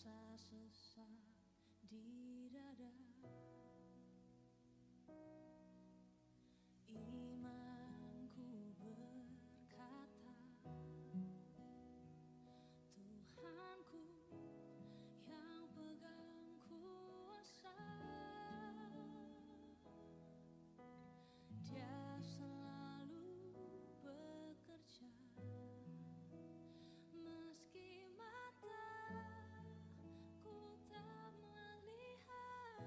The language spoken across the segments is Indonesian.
rasa sesak di dada. Imanku berkata, Tuhanku yang pegang kuasa, Dia selalu bekerja. Meski mataku tak melihat,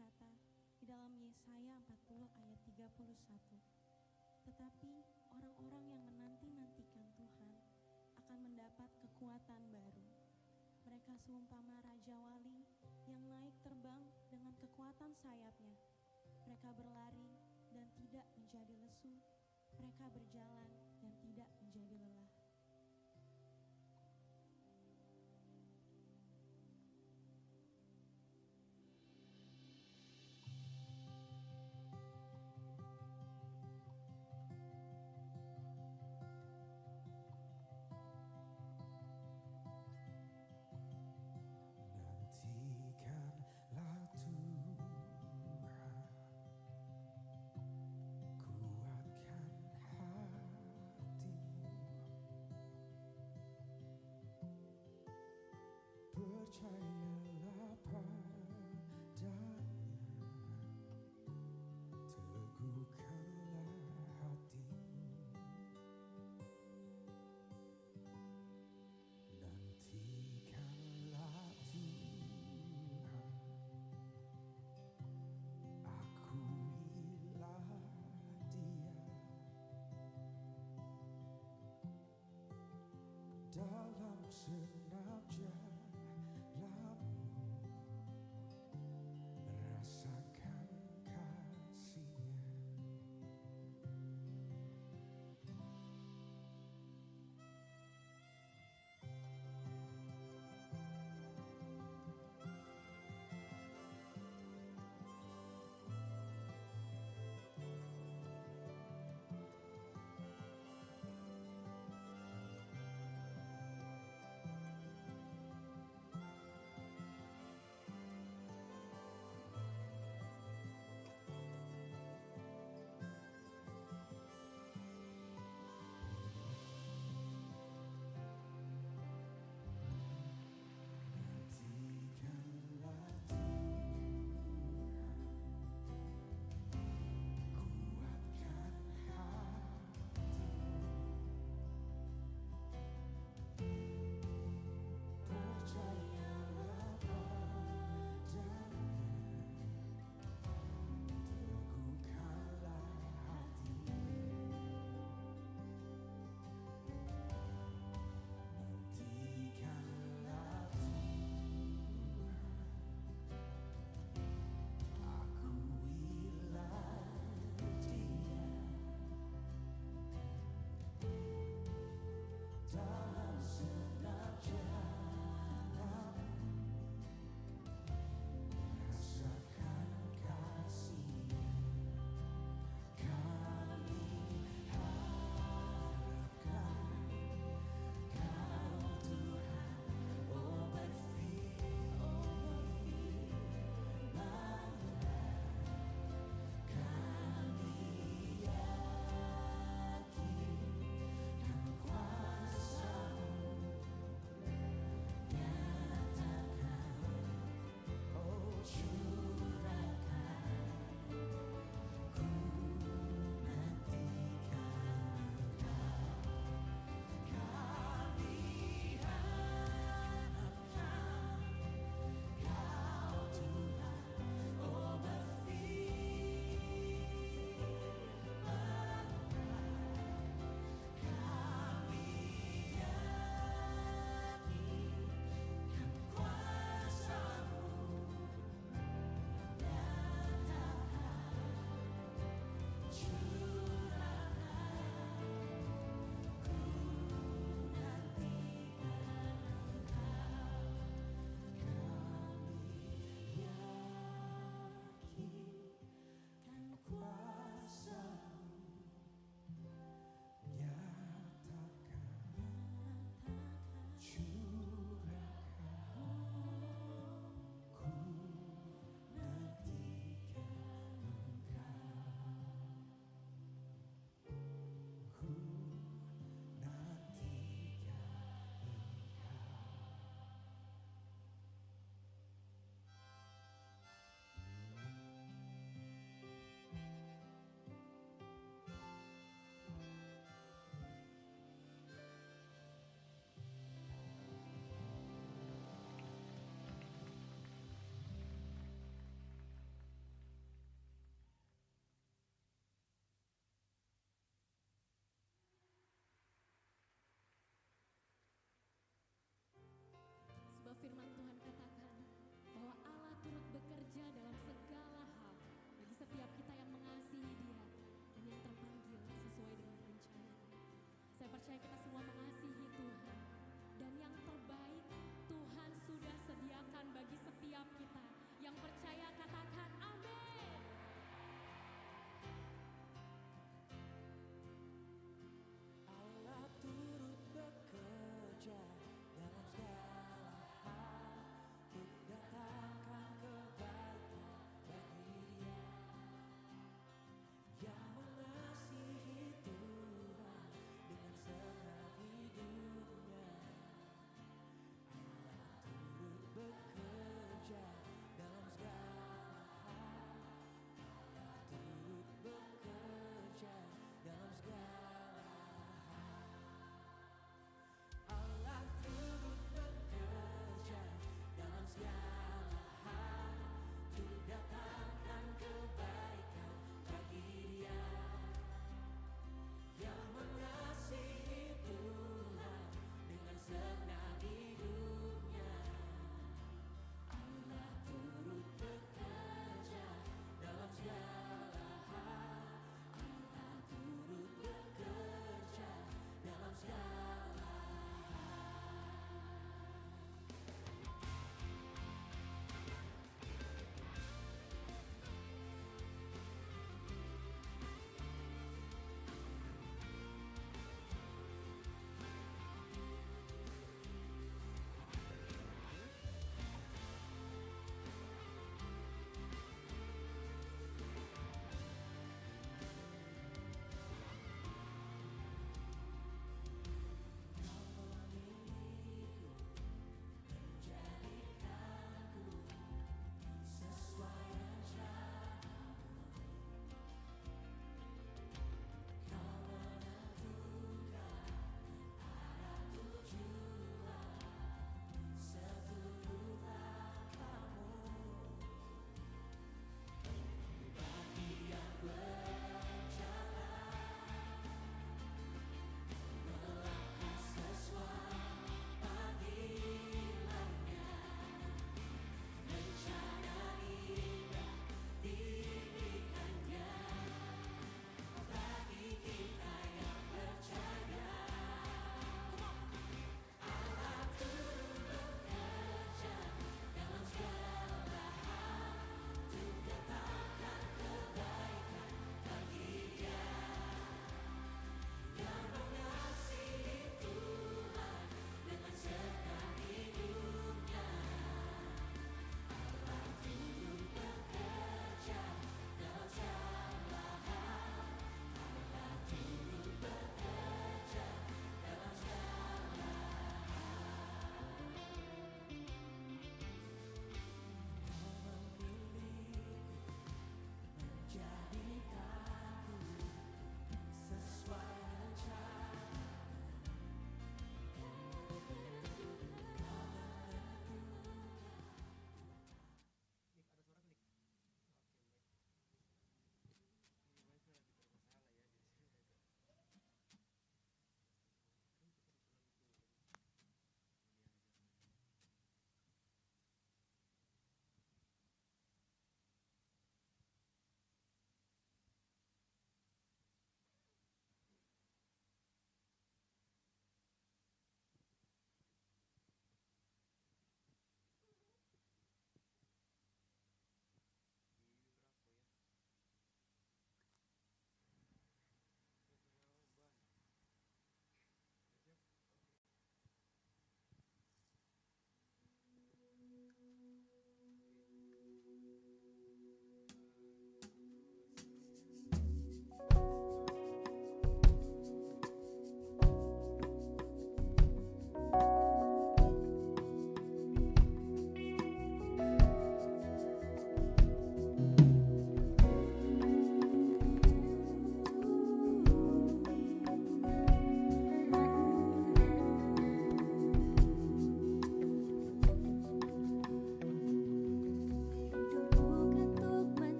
berkata di dalam Yesaya 40 ayat 31, tetapi orang-orang yang menanti-nantikan Tuhan akan mendapat kekuatan baru. Mereka seumpama Raja Wali yang naik terbang dengan kekuatan sayapnya. Mereka berlari dan tidak menjadi lesu. Mereka berjalan dan tidak menjadi lelah. Nantikanlah Tuhan, kuatkan hatimu,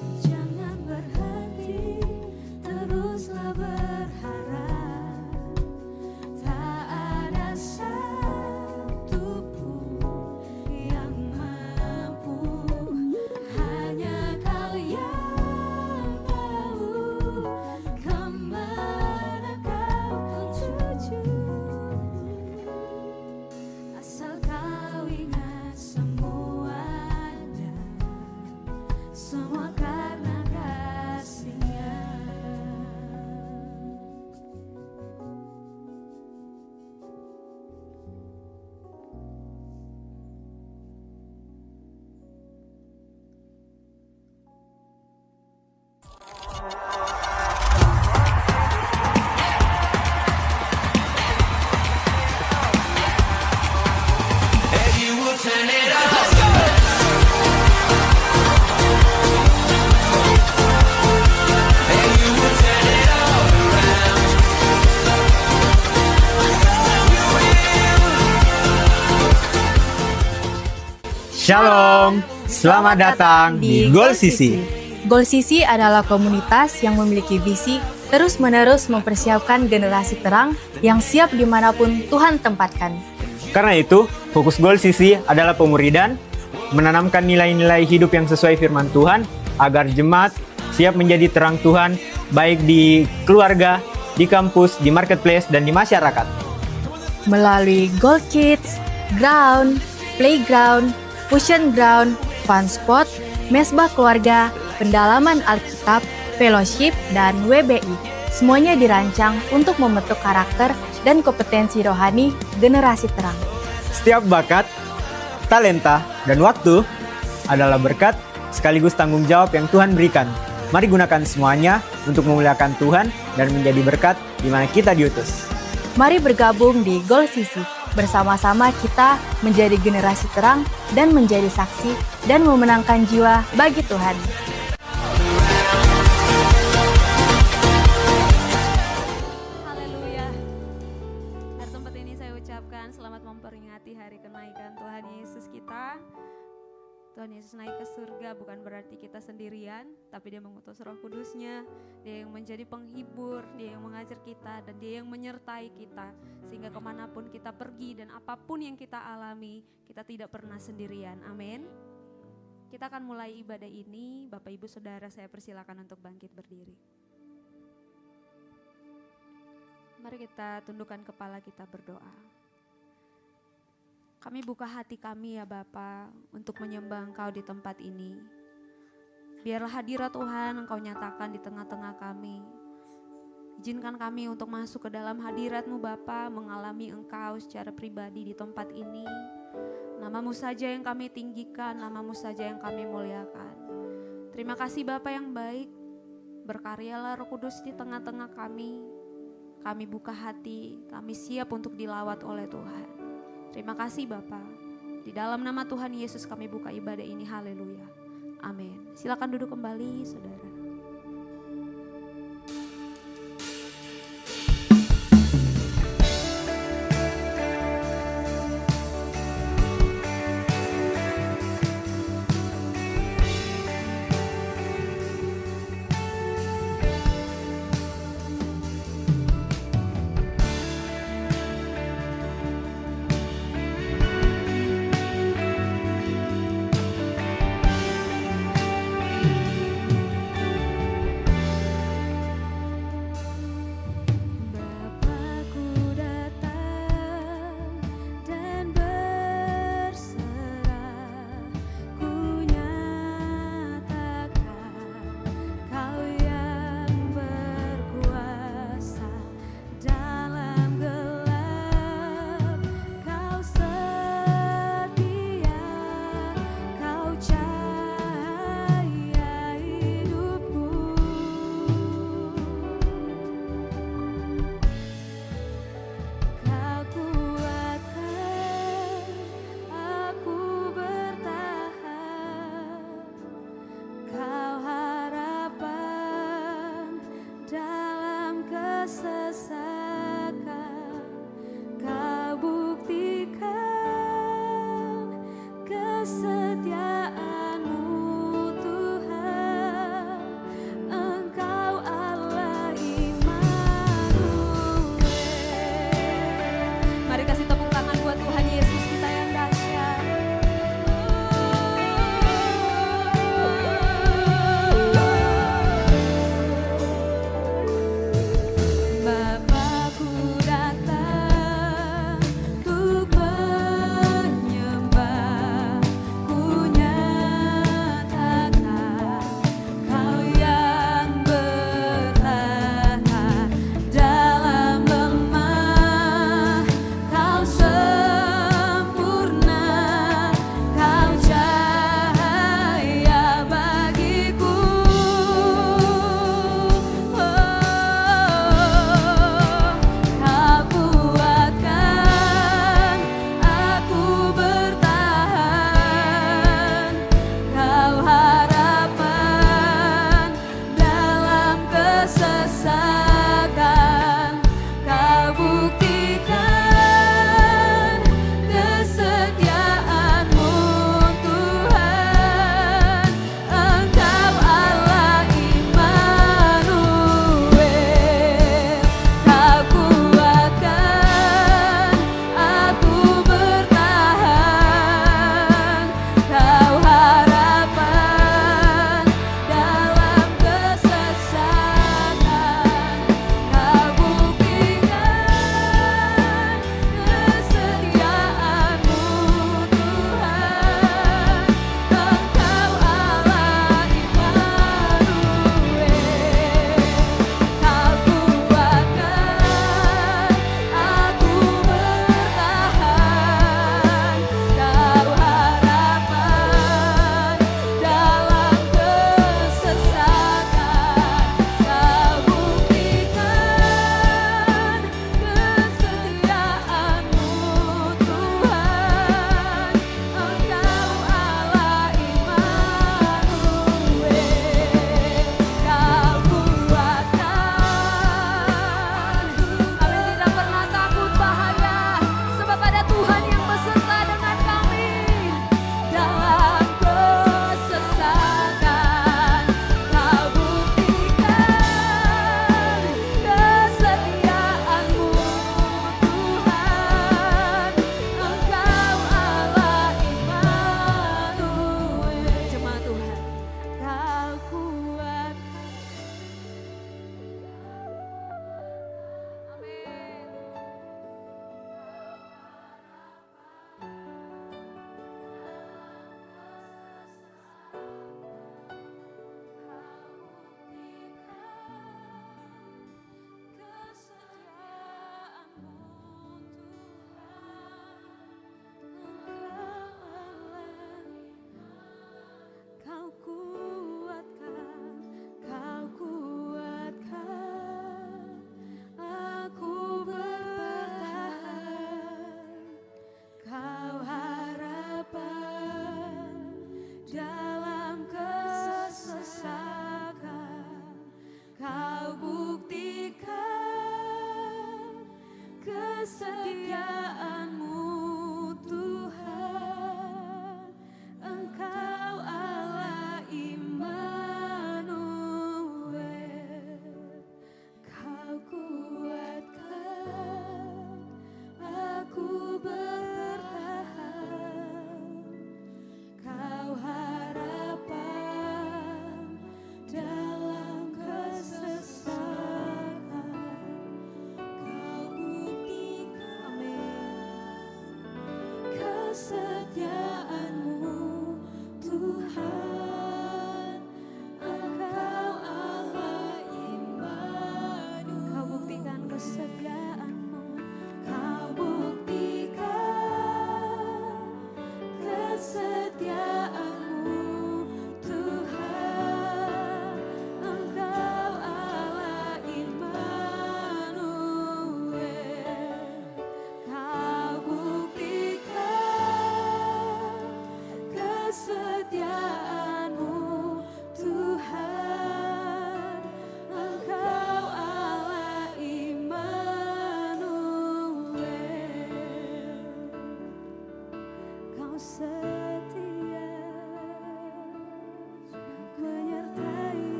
Jangan berhenti, teruslah berharap. Tak ada satupun yang mampu, hanya Kau yang tahu kemana Kau tuju. Asal Kau ingat semuanya, semua karena kasih-Nya. Shalom, selamat datang di Goal Sisi. Goal Sisi adalah komunitas yang memiliki visi terus-menerus mempersiapkan generasi terang yang siap dimanapun Tuhan tempatkan. Karena itu, fokus Goal Sisi adalah pemuridan, menanamkan nilai-nilai hidup yang sesuai firman Tuhan, agar jemaat siap menjadi terang Tuhan, baik di keluarga, di kampus, di marketplace, dan di masyarakat. Melalui Goal Kids, Ground, Playground, Fusion Ground, Fun Spot, Mesbah Keluarga, Pendalaman Alkitab, Fellowship, dan WBI. Semuanya dirancang untuk membentuk karakter dan kompetensi rohani generasi terang. Setiap bakat, talenta, dan waktu adalah berkat sekaligus tanggung jawab yang Tuhan berikan. Mari gunakan semuanya untuk memuliakan Tuhan dan menjadi berkat di mana kita diutus. Mari bergabung di Goal Sisi. Bersama-sama kita menjadi generasi terang dan menjadi saksi dan memenangkan jiwa bagi Tuhan. Haleluya. Dari tempat ini saya ucapkan selamat memperingati hari kenaikan Tuhan Yesus kita. Tuhan Yesus naik ke surga bukan berarti kita sendirian, tapi Dia mengutus Roh Kudus-Nya, Dia yang menjadi penghibur, Dia yang mengajar kita, dan Dia yang menyertai kita. Sehingga kemanapun kita pergi dan apapun yang kita alami, kita tidak pernah sendirian. Amin. Kita akan mulai ibadah ini. Bapak Ibu Saudara, saya persilakan untuk bangkit berdiri. Mari kita tundukkan kepala, kita berdoa. Kami buka hati kami ya Bapa untuk menyembah Engkau di tempat ini. Biarlah hadirat Tuhan Engkau nyatakan di tengah-tengah kami. Izinkan kami untuk masuk ke dalam hadirat-Mu Bapa, mengalami Engkau secara pribadi di tempat ini. Nama-Mu saja yang kami tinggikan, nama-Mu saja yang kami muliakan. Terima kasih Bapa yang baik, berkaryalah Roh Kudus di tengah-tengah kami. Kami buka hati, kami siap untuk dilawat oleh Tuhan. Terima kasih Bapa. Di dalam nama Tuhan Yesus kami buka ibadah ini. Haleluya. Amin. Silakan duduk kembali Saudara.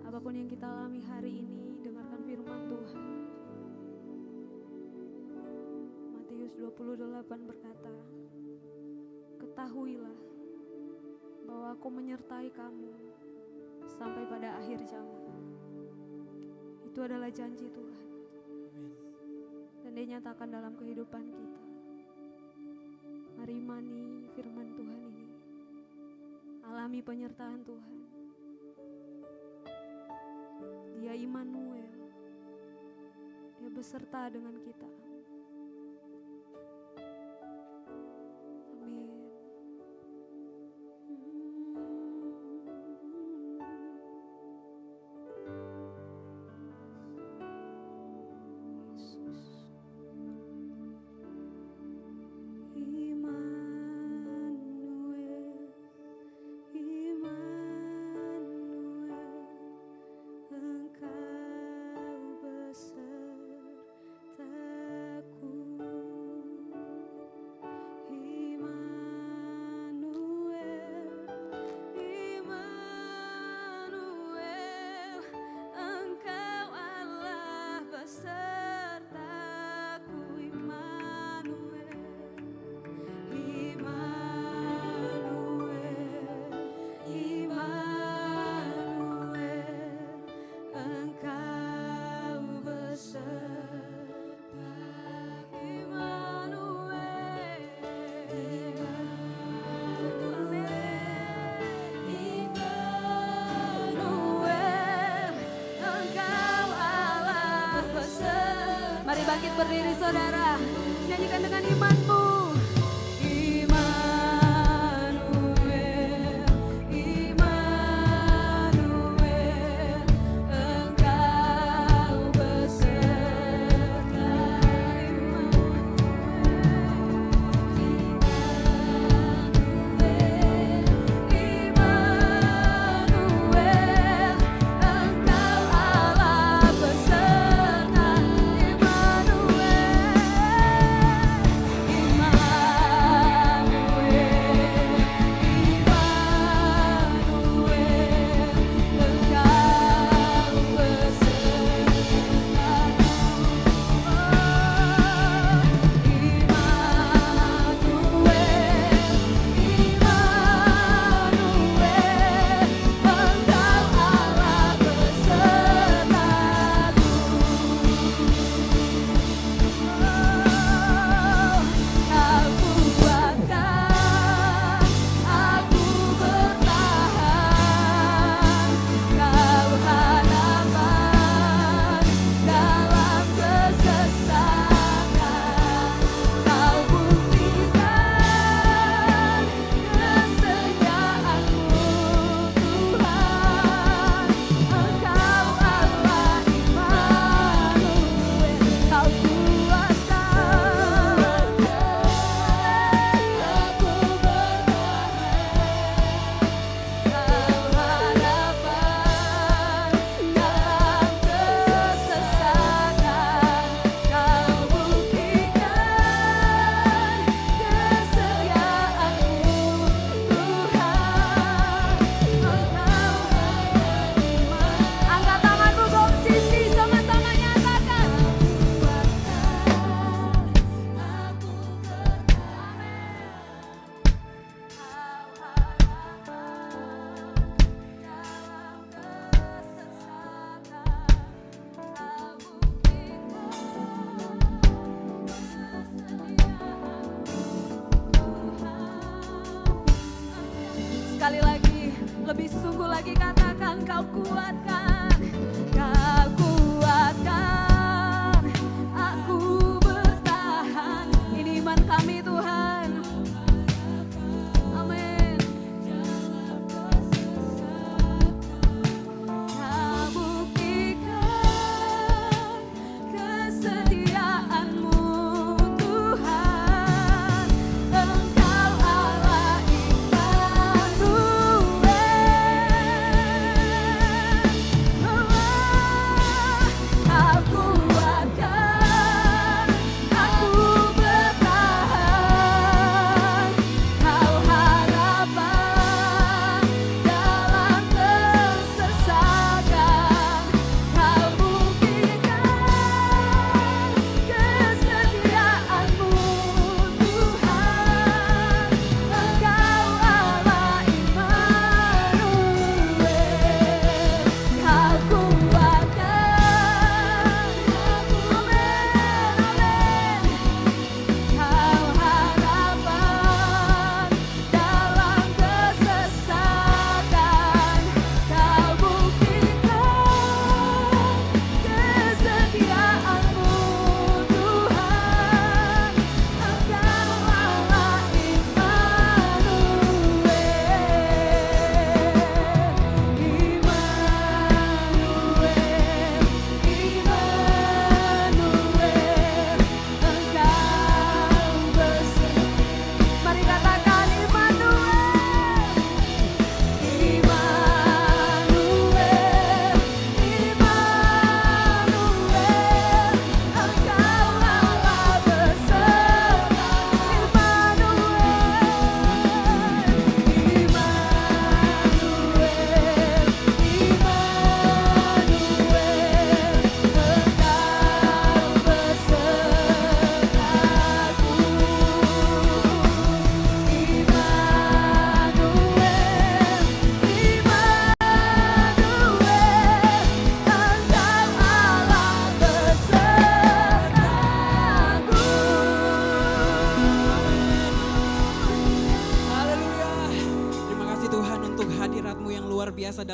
Apapun yang kita alami hari ini, dengarkan firman Tuhan. Matius 28 berkata, ketahuilah bahwa aku menyertai kamu sampai pada akhir zaman. Itu adalah janji Tuhan. Dan dia nyatakan dalam kehidupan kita. Mari imani firman Tuhan ini. Alami penyertaan Tuhan. Dia Immanuel. Dia beserta dengan kita. Amin. Yesus. Immanuel, Immanuel, Engkau besertaku. Immanuel, Immanuel, Engkau Allah besertaku. Immanuel, Immanuel, Immanuel, Engkau beserta. Immanuel, Immanuel, Engkau Allah beserta. Mari bangkit berdiri saudara, nyanyikan dengan imanmu. Immanuel, Immanuel, Engkau beserta. Immanuel, Engkau Allah beserta. Immanuel,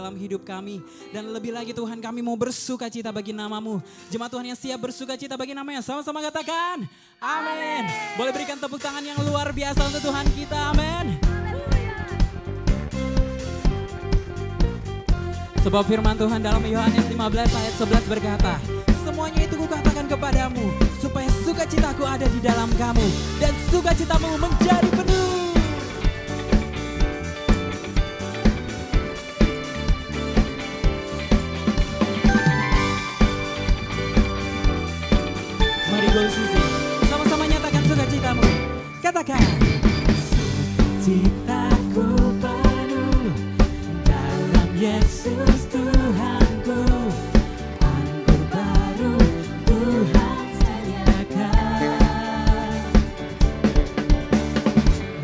dalam hidup kami. Dan lebih lagi Tuhan, kami mau bersuka cita bagi nama-Mu. Jemaat Tuhan yang siap bersuka cita bagi nama-Nya, sama-sama katakan amin. Boleh berikan tepuk tangan yang luar biasa untuk Tuhan kita, amin. Sebab firman Tuhan dalam Yohanes 15 ayat 11 berkata, semuanya itu kukatakan kepadamu, supaya sukacitaku ada di dalam kamu, dan sukacitamu menjadi penuh. Mari Goal Sisi, sama-sama nyatakan sukacitamu. Katakan, sukacitaku penuh dalam Yesus Tuhanku, anggur baru Tuhan sediakan,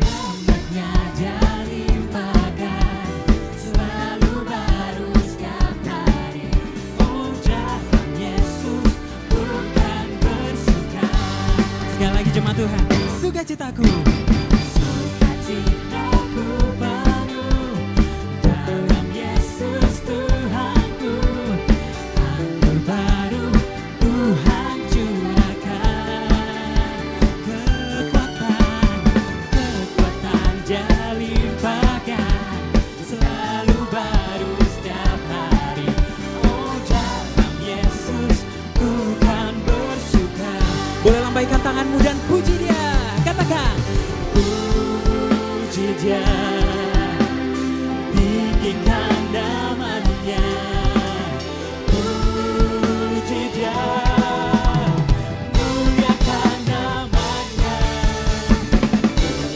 rahmat-Nya dia limpahkan, selalu baru setiap hari. Oh dalam Yesus bukan bersuka. Sekali lagi jemaat Tuhan, sukacitaku, sukacitaku penuh dalam Yesus Tuhanku, anggur baru Tuhan curahkan, kekuatan dia limpahkan, selalu baru setiap hari. Oh dalam Yesus ku kan bersuka. Boleh lambaikan tanganmu dan puji Dia. Katakan, puji Dia, tinggikan namanya, puji Dia, muliakan namanya,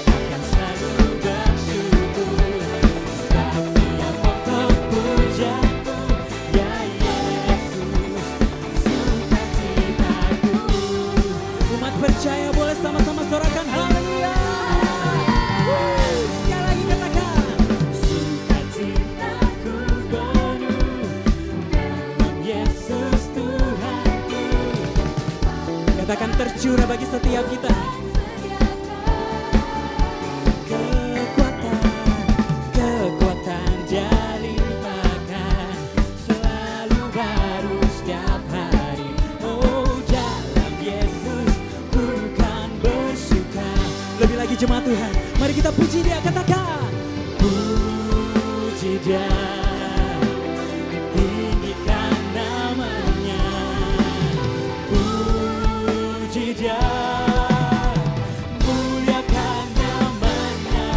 akan selalu bersyukur, sebab Dia pokok pujaanku, ya Yesus, sukacitaku. Umat percaya boleh sama-sama sorakan haleluya. Sekali lagi katakan, sukacitaku penuh dalam Yesus Tuhanku. Katakan tercurah bagi setiap kita. Kekuatan Dia limpahkan, selalu baru setiap hari. Oh dalam Yesus bukan bersuka. Lebih lagi jemaat Tuhan, mari kita puji Dia. Katakan, puji Dia, tinggikan namanya, puji Dia, muliakan namanya,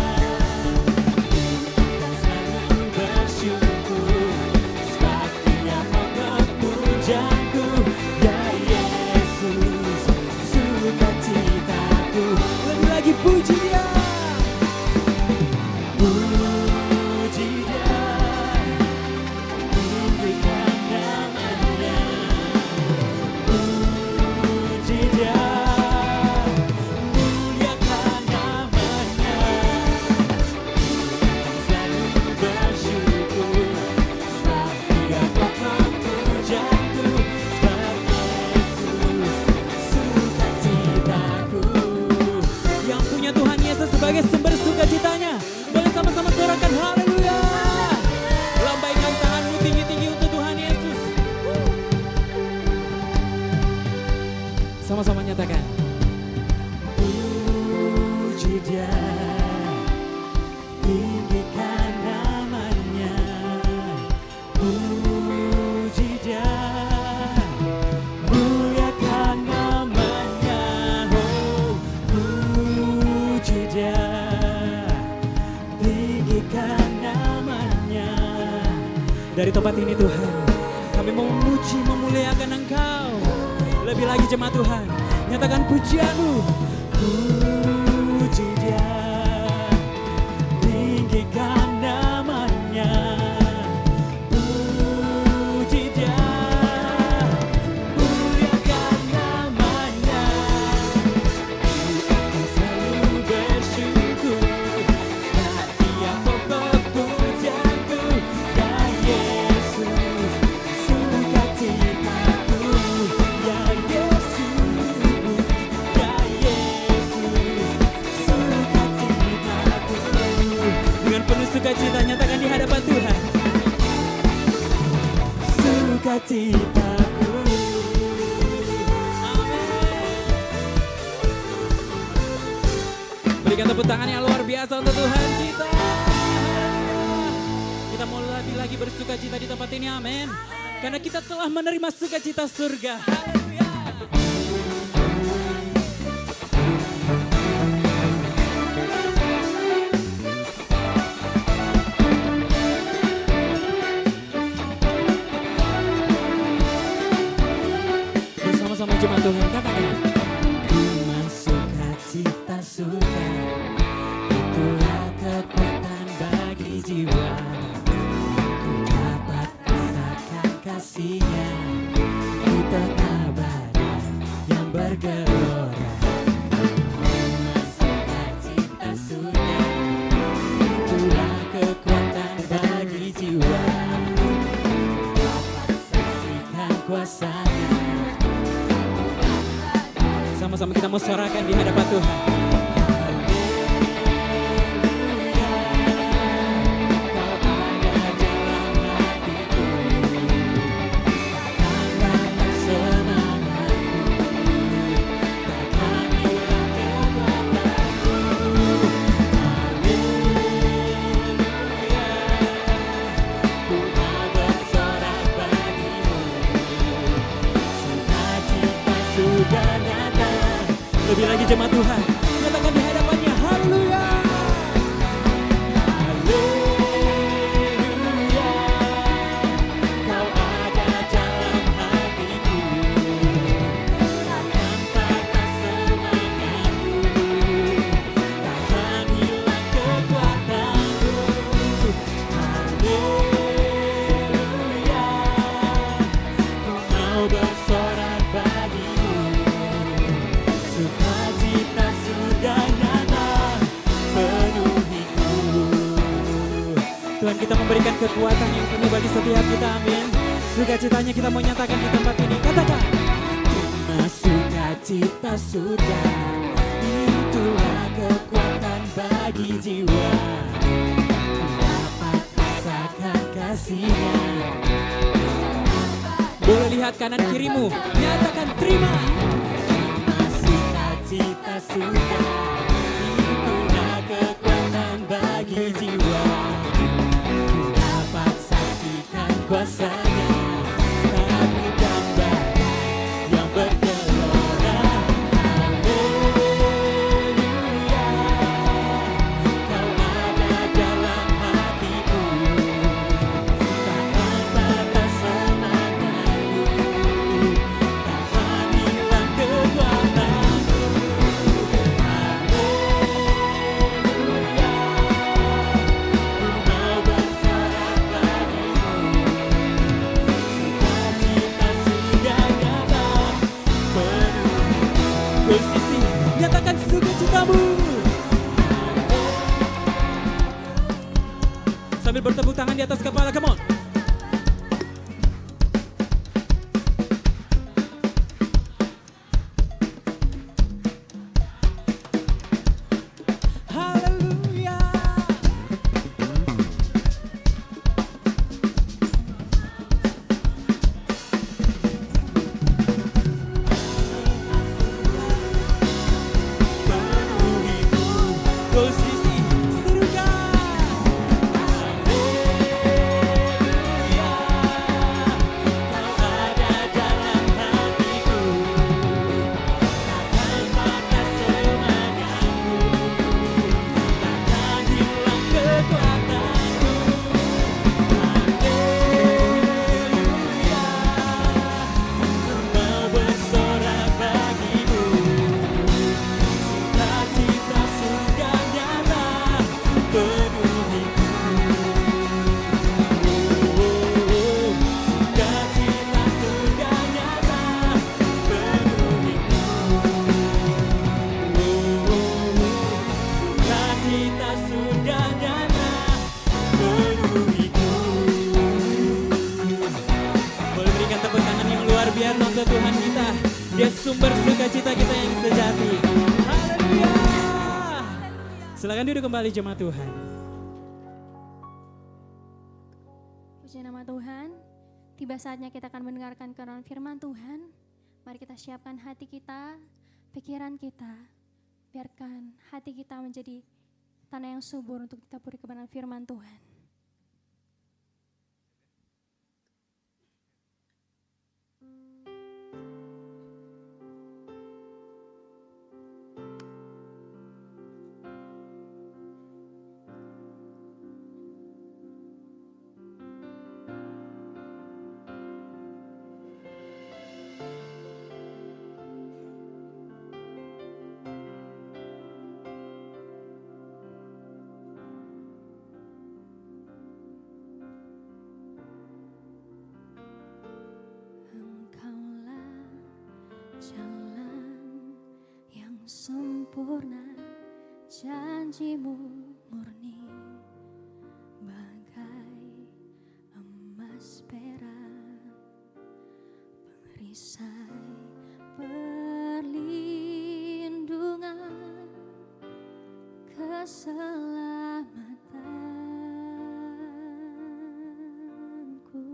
akan selalu bersyukur, sebab Dia pokok pujaanku, ya Yesus, sukacitaku. Lebih lagi puji Dia, puji Dia, tinggikan namanya, puji Dia, muliakan namanya, akan selalu bersyukur, sebab Dia pokok pujaanku, sebab Yesus sukacitaku. Yang punya Tuhan Yesus sebagai sumber sukacitanya, boleh sama-sama sorakan haleluya. Lambaikan tanganmu tinggi-tinggi untuk Tuhan Yesus. Sama-sama nyatakan, puji Dia, tinggikan namanya, puji Dia, muliakan namanya, oh puji Dia, tinggikan namanya. Dari tempat ini Tuhan, kami mau memuji, memuliakan Engkau. Lebih lagi jemaat Tuhan, nyatakan pujianmu. Puji Dia, tinggikan namanya, puji Dia, muliakan namanya, akan selalu bersyukur, sebab Dia pokok pujaanku, ya Yesus, sukacitaku, ya Yesus, ya Yesus, sukacitaku. Dengan penuh sukacitaku. Berikan tepuk tangan yang luar biasa untuk Tuhan kita. Kita mau lebih lagi bersuka cita di tempat ini, amin. Karena kita telah menerima sukacita surga. Haleluya. Bersama-sama jemaat Tuhan, katakan. Iman sukacita surga, itulah kekuatan bagi jiwa. Ku dapat rasakan kasih-Nya di tengah badai yang bergelora. Iman sukacita surga, itulah kekuatan bagi jiwa. Dapat saksikan kuasa-Nya. Sama-sama kita mau suarakan di hadapan Tuhan. Lebih lagi jemaat Tuhan, nyatakan di hadapannya, haleluya. Haleluya, Kau ada dalam hatiku, takkan patah semangatku, takkan hilang kekuatanku. Haleluya, Ku mau bersorak bagimu. Sukacita sudah nyata penuhiku. Tuhan, kita memberikan kekuatan yang penuh bagi setiap kita, amin. Sukacitanya kita mau nyatakan di tempat ini, katakan. Terima sukacita sudah, itulah kekuatan bagi jiwa. Dapat rasakan kasih-Nya. Boleh lihat kanan kirimu, nyatakan terima. Cita sudah, itulah kekuatan bagi jiwa. Ku dapat saksikan kuasa-Nya, tapi dan badai yang bergelora. Haleluya, Kau ada dalam hatiku, takkan patah semangatku, takkan hilang kekuatan. Nyatakan sukacitamu. Sambil bertepuk tangan di atas kepala, come on. Haleluya. Posisi surga. Haleluya, Kau ada dalam hatiku, takkan patah semangatku, takkan hilang kekuatanku. Haleluya, Ku mau bersorak bagimu. Sukacita sudah nyata penuhiku. Sukacita sudah nyata penuhiku. Sukacita sudah nyata penuhiku. Boleh berikan tepuk tangan yang luar biasa untuk Tuhan kita. Dia sumber sukacita kita yang sejati. Haleluya. Silakan duduk kembali jemaat Tuhan. Puji nama Tuhan. Tiba saatnya kita akan mendengarkan kebenaran firman Tuhan. Mari kita siapkan hati kita, pikiran kita. Biarkan hati kita menjadi tanah yang subur untuk ditaburi kebenaran firman Tuhan. Engkaulah jalan yang sempurna, janjimu murni bagai emas perak, perisai perlindungan, keselamatanku.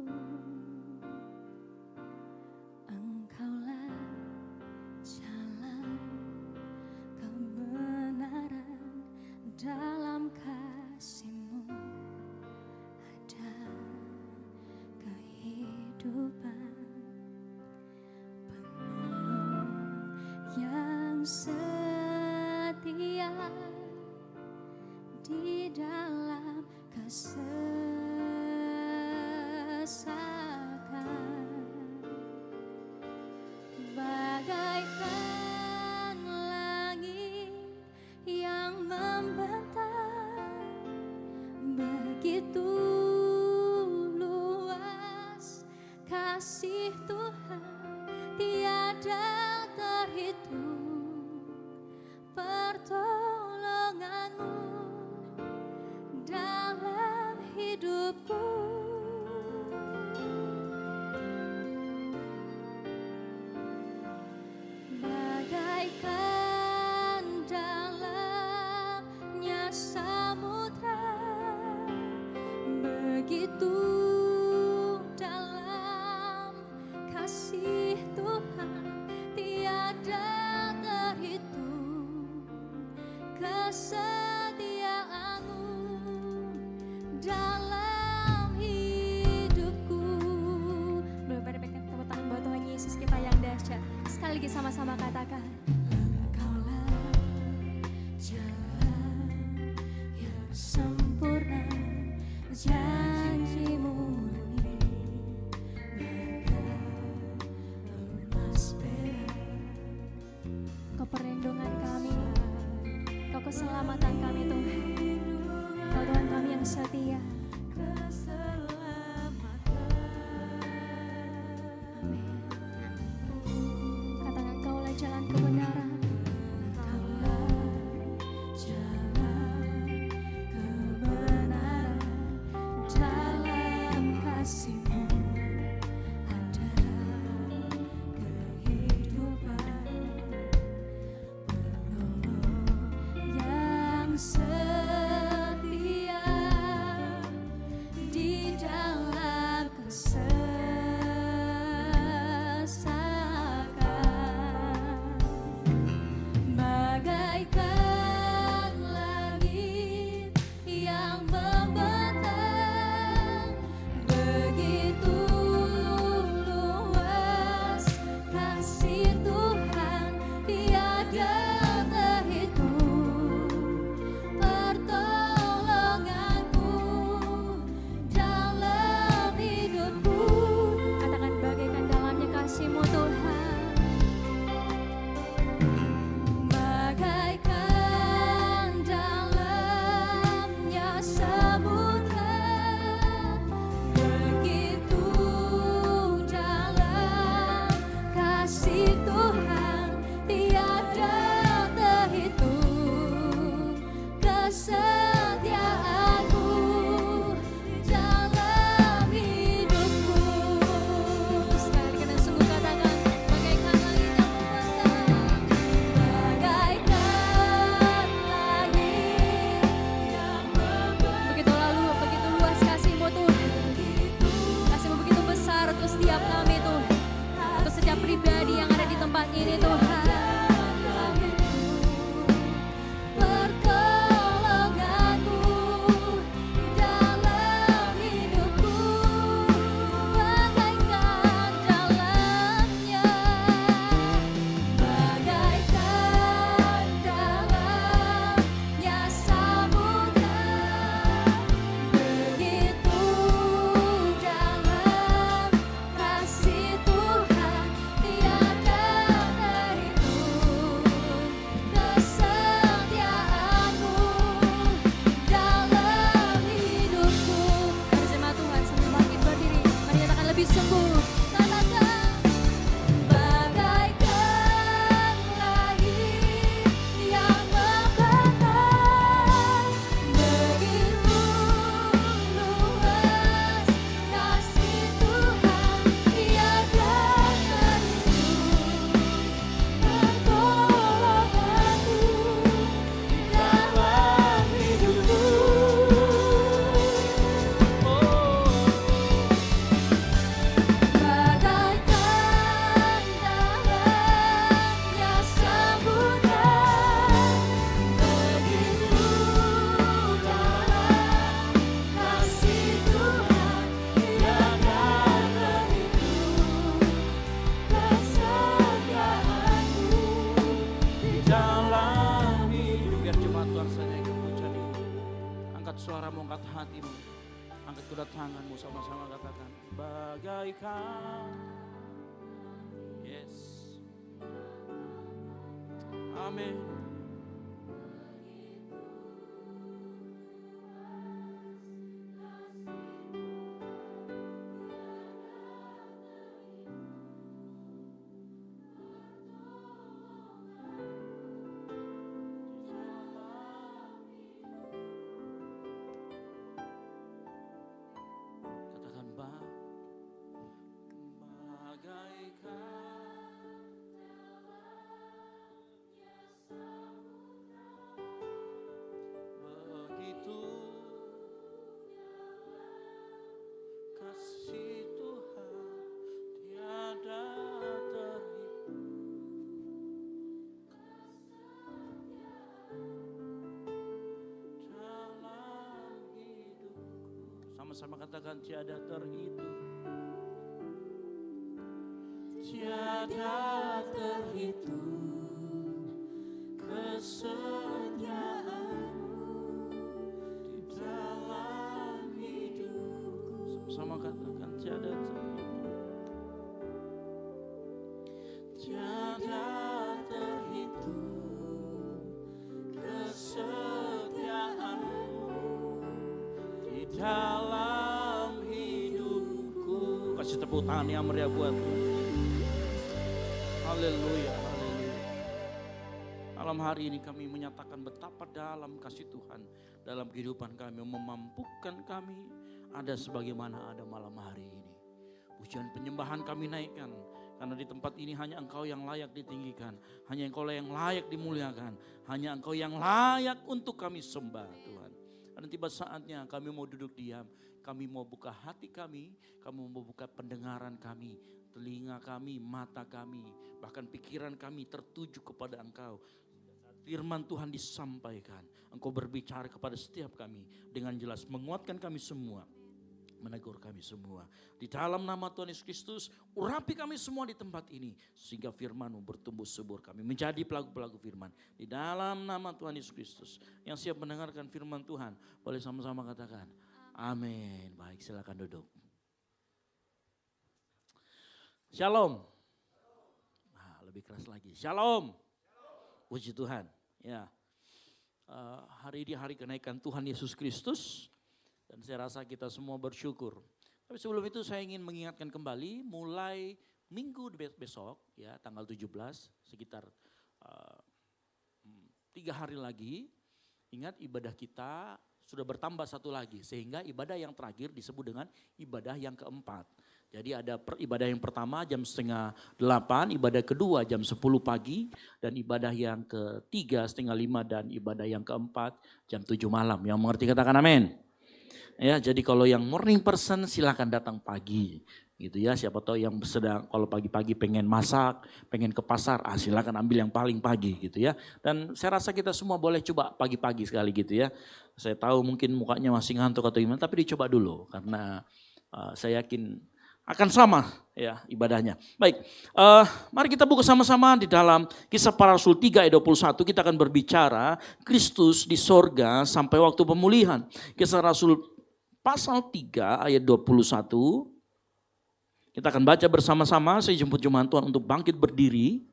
Engkaulah jalan kebenaran, dalam kasih-Mu ada kehidupan, penolong yang setia di dalam kesesakan. Bagaikan langit yang membentang, begitu luas kasih Tuhan, tiada terhitung pertolongan-Mu dalam hidupku. Bagaikan dalamnya samudra, begitu dalam kasih Tuhan, tiada terhitung kesetiaan-Mu dalam hidupku. Belum pada berikan tepuk tangan buat Tuhan Yesus kita yang dahsyat. Sekali lagi sama-sama katakan, Engkaulah jalan yang sempurna, janji-Mu murni bagai emas perak. Kau perlindungan kami, Kau keselamatan kami Tuhan. Kau Tuhan kami yang setia. Amin. Katakan Kaulah jalan kebenaran, Kaulah jalan kebenaran, dalam kasih-Mu ada kehidupan, penolong yang setia di dalam kesesakan. namamu, sama-sama katakan bagaikan. Yes. Amin. Katakan bagaikan begitu kasih Tuhan tiada terhitung dalam hidupku. Sama-sama katakan tiada terhitung. Tiada terhitung kesetiaanmu di dalam hidupku. Sama-sama katakan tiada terhitung. Tiada terhitung kesetiaanmu di dalam hidupku. Kasih tepuk tangan yang meriah buat Tuhan. Haleluya, haleluya. Malam hari ini kami menyatakan betapa dalam kasih Tuhan dalam kehidupan kami, memampukan kami ada sebagaimana ada malam hari ini. Pujian penyembahan kami naikkan, karena di tempat ini hanya Engkau yang layak ditinggikan, hanya Engkau yang layak dimuliakan, hanya Engkau yang layak untuk kami sembah Tuhan. Dan tiba saatnya kami mau duduk diam, kami mau buka hati kami mau buka pendengaran kami, telinga kami, mata kami, bahkan pikiran kami tertuju kepada Engkau. Firman Tuhan disampaikan, Engkau berbicara kepada setiap kami dengan jelas, menguatkan kami semua, menegur kami semua. Di dalam nama Tuhan Yesus Kristus, urapi kami semua di tempat ini, sehingga firman-Mu bertumbuh subur, kami menjadi pelaku-pelaku firman. Di dalam nama Tuhan Yesus Kristus, yang siap mendengarkan firman Tuhan, boleh sama-sama katakan, amin. Baik, silakan duduk. Shalom. Nah, lebih keras lagi. Shalom. Puji Tuhan. Ya, hari ini hari kenaikan Tuhan Yesus Kristus, dan saya rasa kita semua bersyukur. Tapi sebelum itu saya ingin mengingatkan kembali, mulai minggu besok, ya tanggal 17, sekitar 3 hari lagi, ingat ibadah kita sudah bertambah satu lagi, sehingga ibadah yang terakhir disebut dengan ibadah yang keempat. Jadi ada ibadah yang pertama jam 7:30, ibadah kedua jam 10 pagi, dan ibadah yang ketiga 4:30, dan ibadah yang keempat jam 7 malam. Yang mengerti katakan amin. Ya, jadi kalau yang morning person silakan datang pagi, gitu ya. Siapa tahu yang sedang kalau pagi-pagi pengen masak, pengen ke pasar, silakan ambil yang paling pagi, gitu ya. Dan saya rasa kita semua boleh coba pagi-pagi sekali, gitu ya. Saya tahu mungkin mukanya masih ngantuk atau gimana, tapi dicoba dulu karena saya yakin akan sama ya ibadahnya. Baik, mari kita buka sama-sama di dalam Kisah Para Rasul 3 ayat 21. Kita akan berbicara Kristus di sorga sampai waktu pemulihan. Kisah Rasul pasal 3 ayat 21. Kita akan baca bersama-sama. Saya jemput jemaat Tuhan untuk bangkit berdiri.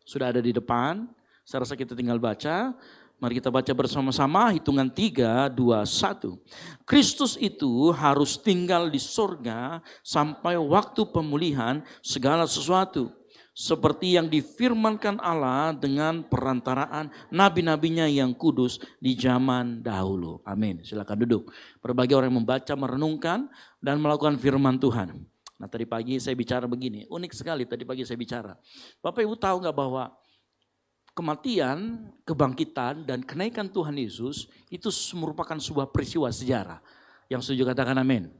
Sudah ada di depan. Saya rasa kita tinggal baca. Mari kita baca bersama-sama, hitungan 3, 2, 1. Kristus itu harus tinggal di sorga sampai waktu pemulihan segala sesuatu. Seperti yang difirmankan Allah dengan perantaraan nabi-nabinya yang kudus di zaman dahulu. Amin. Silakan duduk. Berbagai orang yang membaca, merenungkan, dan melakukan firman Tuhan. Nah tadi pagi saya bicara begini, unik sekali tadi pagi saya bicara. Bapak Ibu tahu gak bahwa kematian, kebangkitan, dan kenaikan Tuhan Yesus itu merupakan sebuah peristiwa sejarah. Yang setuju katakan amin.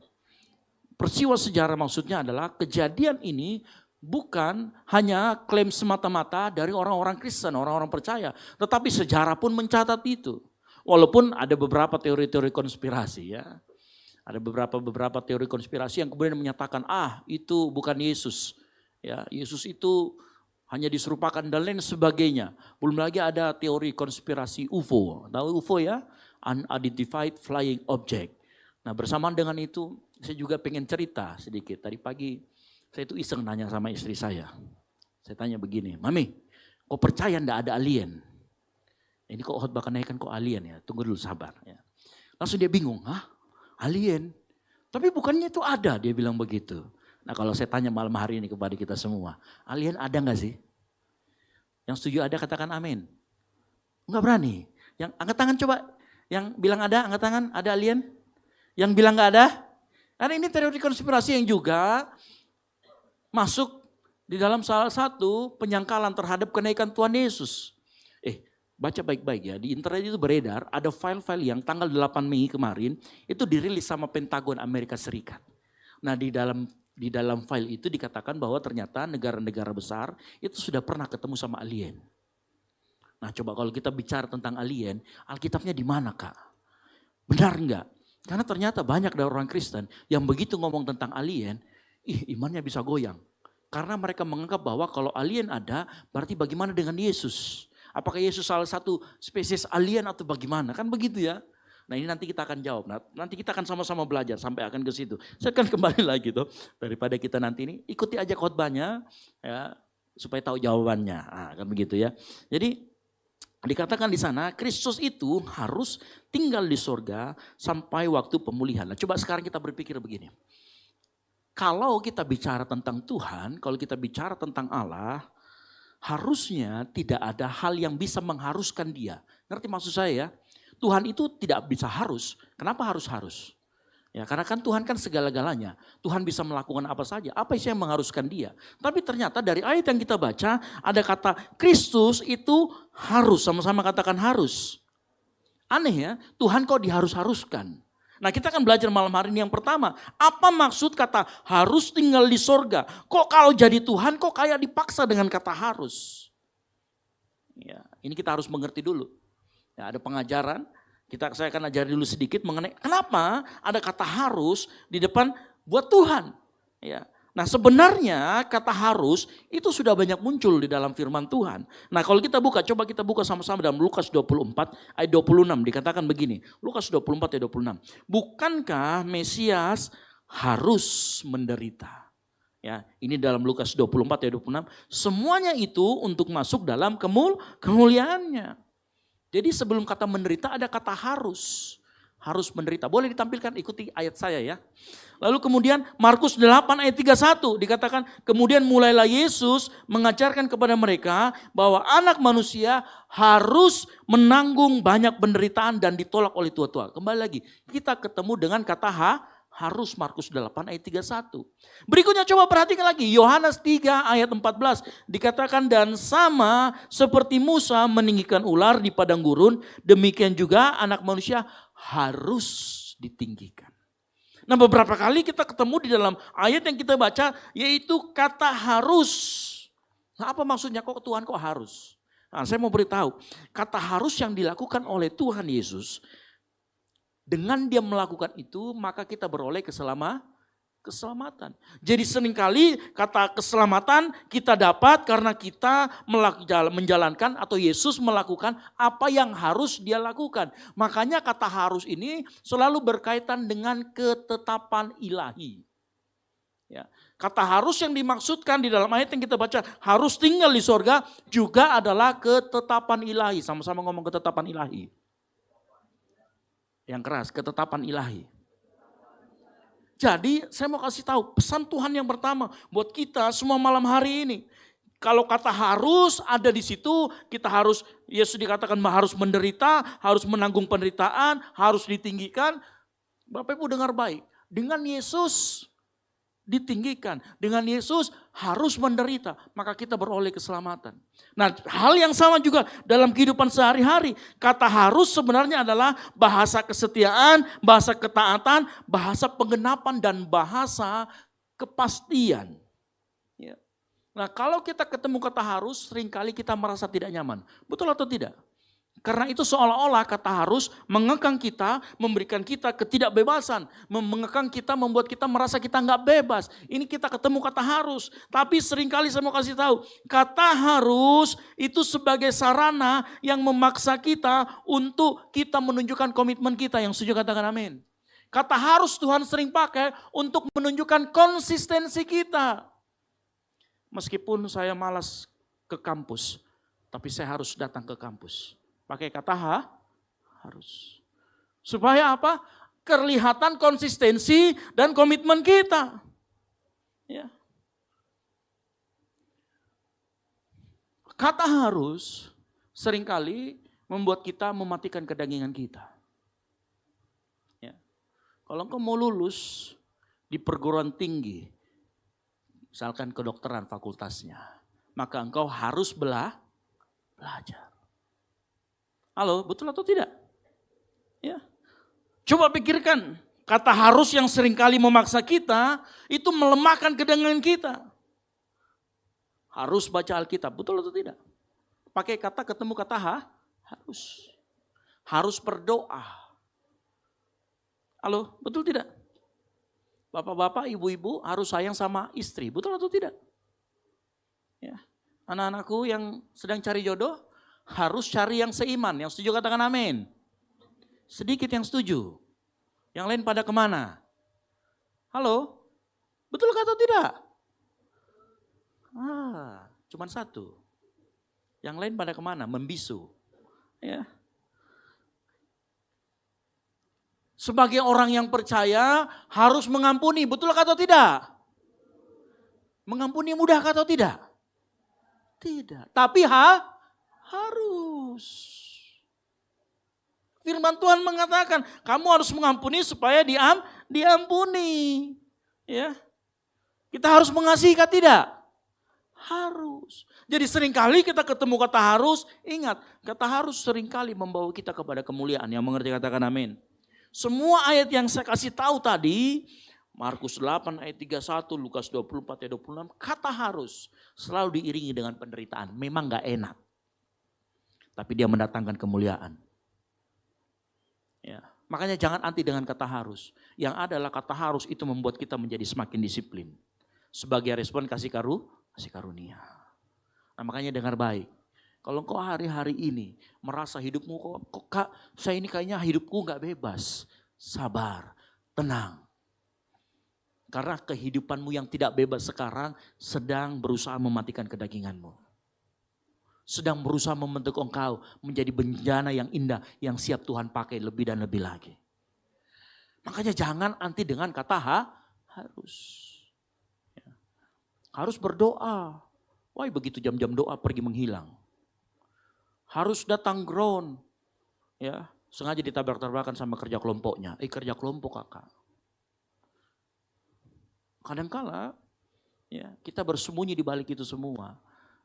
Peristiwa sejarah maksudnya adalah kejadian ini bukan hanya klaim semata-mata dari orang-orang Kristen, orang-orang percaya. Tetapi sejarah pun mencatat itu. Walaupun ada beberapa teori-teori konspirasi ya. Ada beberapa teori konspirasi yang kemudian menyatakan itu bukan Yesus. Ya, Yesus itu hanya diserupakan dan lain sebagainya. Belum lagi ada teori konspirasi UFO. Tahu UFO ya? Unidentified Flying Object. Nah bersamaan dengan itu Saya juga pengen cerita sedikit. Tadi pagi saya itu iseng nanya sama istri saya. Saya tanya begini, Mami, kok percaya ndak ada alien? Ini kok khotbah kenaikan kok alien ya? Tunggu dulu, sabar. Ya. Langsung dia bingung, hah? Alien? Tapi bukannya itu ada, dia bilang begitu. Nah kalau saya tanya malam hari ini kepada kita semua, alien ada nggak sih? Yang setuju ada katakan amin. Enggak berani. Yang angkat tangan coba. Yang bilang ada, angkat tangan, ada alien? Yang bilang nggak ada? Karena ini teori konspirasi yang juga masuk di dalam salah satu penyangkalan terhadap kenaikan Tuhan Yesus. Baca baik-baik ya, di internet itu beredar ada file-file yang tanggal 8 Mei kemarin itu dirilis sama Pentagon Amerika Serikat. Nah di dalam file itu dikatakan bahwa ternyata negara-negara besar itu sudah pernah ketemu sama alien. Nah coba kalau kita bicara tentang alien, Alkitabnya di mana Kak? Benar enggak? Karena ternyata banyak dari orang Kristen yang begitu ngomong tentang alien, imannya bisa goyang. Karena mereka menganggap bahwa kalau alien ada, berarti bagaimana dengan Yesus? Apakah Yesus salah satu spesies alien atau bagaimana? Kan begitu ya. Nah ini nanti kita akan jawab. Nanti kita akan sama-sama belajar sampai akan ke situ. Saya akan kembali lagi tuh. Daripada kita nanti ini ikuti aja khotbahnya ya, supaya tahu jawabannya. Nah, kan begitu ya. Jadi dikatakan di sana Kristus itu harus tinggal di sorga sampai waktu pemulihan. Nah, coba sekarang kita berpikir begini. Kalau kita bicara tentang Tuhan, kalau kita bicara tentang Allah, harusnya tidak ada hal yang bisa mengharuskan dia. Ngerti maksud saya ya? Tuhan itu tidak bisa harus. Kenapa harus? Ya, karena kan Tuhan kan segala-galanya. Tuhan bisa melakukan apa saja. Apa sih yang mengharuskan dia? Tapi ternyata dari ayat yang kita baca ada kata Kristus itu harus. Sama-sama katakan harus. Aneh ya, Tuhan kok diharus-haruskan. Nah kita akan belajar malam hari ini yang pertama. Apa maksud kata harus tinggal di sorga? Kok kalau jadi Tuhan kok kayak dipaksa dengan kata harus? Ya, ini kita harus mengerti dulu. Ya, ada pengajaran, saya akan ajari dulu sedikit mengenai kenapa ada kata harus di depan buat Tuhan. Ya. Nah sebenarnya kata harus itu sudah banyak muncul di dalam firman Tuhan. Nah kalau kita buka, coba kita buka sama-sama dalam Lukas 24 ayat 26 dikatakan begini. Lukas 24 ayat 26. Bukankah Mesias harus menderita? Ya, ini dalam Lukas 24 ayat 26. Semuanya itu untuk masuk dalam kemuliaannya. Jadi sebelum kata menderita ada kata harus. Harus menderita. Boleh ditampilkan, ikuti ayat saya ya. Lalu kemudian Markus 8 ayat 31 dikatakan, kemudian mulailah Yesus mengajarkan kepada mereka bahwa anak manusia harus menanggung banyak penderitaan dan ditolak oleh tua-tua. Kembali lagi, kita ketemu dengan kata harus, Markus 8 ayat 31. Berikutnya coba perhatikan lagi, Yohanes 3 ayat 14 dikatakan, dan sama seperti Musa meninggikan ular di padang gurun, demikian juga anak manusia harus ditinggikan. Nah beberapa kali kita ketemu di dalam ayat yang kita baca yaitu kata harus. Nah apa maksudnya kok Tuhan kok harus? Nah saya mau beritahu, kata harus yang dilakukan oleh Tuhan Yesus, dengan dia melakukan itu maka kita beroleh keselamatan. Jadi seringkali kata keselamatan kita dapat karena kita menjalankan atau Yesus melakukan apa yang harus dia lakukan. Makanya kata harus ini selalu berkaitan dengan ketetapan ilahi. Ya. Kata harus yang dimaksudkan di dalam ayat yang kita baca, harus tinggal di sorga juga adalah ketetapan ilahi. Sama-sama ngomong ketetapan ilahi. Yang keras, ketetapan ilahi. Jadi saya mau kasih tahu pesan Tuhan yang pertama buat kita semua malam hari ini. Kalau kata harus ada di situ, kita harus, Yesus dikatakan harus menderita, harus menanggung penderitaan, harus ditinggikan. Bapak Ibu dengar baik, dengan Yesus ditinggikan, dengan Yesus harus menderita, maka kita beroleh keselamatan. Nah hal yang sama juga dalam kehidupan sehari-hari. Kata harus sebenarnya adalah bahasa kesetiaan, bahasa ketaatan, bahasa penggenapan dan bahasa kepastian. Ya. Nah kalau kita ketemu kata harus, seringkali kita merasa tidak nyaman. Betul atau tidak? Karena itu seolah-olah kata harus mengekang kita, memberikan kita ketidakbebasan. Mengekang kita, membuat kita merasa kita nggak bebas. Ini kita ketemu kata harus. Tapi seringkali saya mau kasih tahu, kata harus itu sebagai sarana yang memaksa kita untuk kita menunjukkan komitmen kita. Yang setuju katakan amin. Kata harus Tuhan sering pakai untuk menunjukkan konsistensi kita. Meskipun saya malas ke kampus, tapi saya harus datang ke kampus. Pakai kata harus. Supaya apa? Kelihatan konsistensi dan komitmen kita. Ya. Kata harus seringkali membuat kita mematikan kedagingan kita. Ya. Kalau engkau mau lulus di perguruan tinggi, misalkan kedokteran fakultasnya, maka engkau harus belajar. Halo, betul atau tidak? Ya. Coba pikirkan, kata harus yang seringkali memaksa kita, itu melemahkan kedagingan kita. Harus baca Alkitab, betul atau tidak? Pakai kata ketemu kata harus. Harus berdoa. Halo, betul tidak? Bapak-bapak, ibu-ibu harus sayang sama istri, betul atau tidak? Ya. Anak-anakku yang sedang cari jodoh, harus cari yang seiman. Yang setuju katakan amin. Sedikit yang setuju. Yang lain pada kemana? Halo, betul atau tidak? Cuman satu. Yang lain pada kemana? Membisu. Ya. Sebagai orang yang percaya harus mengampuni, betul atau tidak? Mengampuni mudah atau tidak? Tidak, tapi harus. Firman Tuhan mengatakan, kamu harus mengampuni supaya diampuni. Ya. Kita harus mengasihi atau tidak? Harus. Jadi seringkali kita ketemu kata harus, ingat, kata harus seringkali membawa kita kepada kemuliaan. Yang mengerti katakan amin. Semua ayat yang saya kasih tahu tadi, Markus 8 ayat 31, Lukas 24 ayat 26, kata harus selalu diiringi dengan penderitaan. Memang gak enak. Tapi dia mendatangkan kemuliaan. Ya, makanya jangan anti dengan kata harus. Yang adalah kata harus itu membuat kita menjadi semakin disiplin. Sebagai respon kasih karunia. Nah, makanya dengar baik. Kalau engkau hari-hari ini merasa hidupmu kok Kak, saya ini kayaknya hidupku gak bebas. Sabar, tenang. Karena kehidupanmu yang tidak bebas sekarang sedang berusaha mematikan kedaginganmu. Sedang berusaha membentuk engkau menjadi bencana yang indah yang siap Tuhan pakai lebih dan lebih lagi. Makanya jangan anti dengan kata harus. Ya. Harus berdoa. Wah, begitu jam-jam doa pergi menghilang. Harus datang ground. Ya, sengaja ditabrak-tabrakan sama kerja kelompoknya. Kerja kelompok kakak. Kadangkala ya, kita bersembunyi di balik itu semua.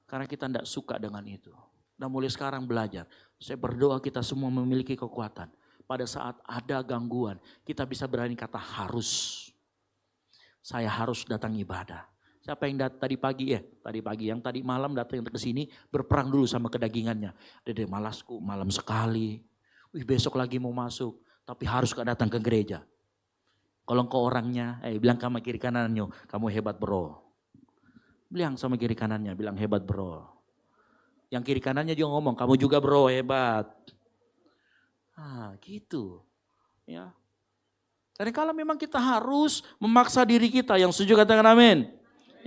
Karena kita tidak suka dengan itu. Dan mulai sekarang belajar. Saya berdoa kita semua memiliki kekuatan. Pada saat ada gangguan, kita bisa berani kata harus. Saya harus datang ibadah. Siapa yang tadi pagi yang tadi malam datang ke sini berperang dulu sama kedagingannya. Dede malasku malam sekali. Besok lagi mau masuk, tapi harus gak datang ke gereja. Kalau engkau orangnya, bilang sama kiri kanannya, kamu hebat bro. Bilang sama kiri kanannya, bilang hebat bro. Yang kiri kanannya juga ngomong, kamu juga bro hebat. Gitu. Ya. Dan kalau memang kita harus memaksa diri kita, yang setuju katakan amin.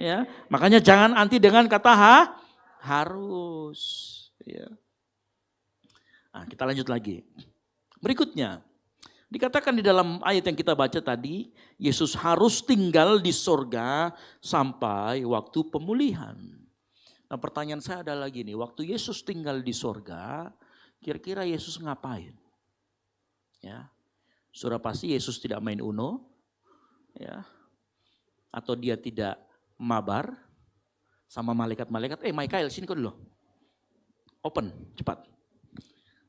Ya, makanya jangan anti dengan kata harus. Ya. Nah, kita lanjut lagi. Berikutnya, dikatakan di dalam ayat yang kita baca tadi, Yesus harus tinggal di sorga sampai waktu pemulihan. Nah, pertanyaan saya adalah gini, waktu Yesus tinggal di sorga, kira-kira Yesus ngapain? Ya, sudah pasti Yesus tidak main Uno, ya, atau dia tidak mabar sama malaikat-malaikat. Michael sini kau dulu. Open, cepat.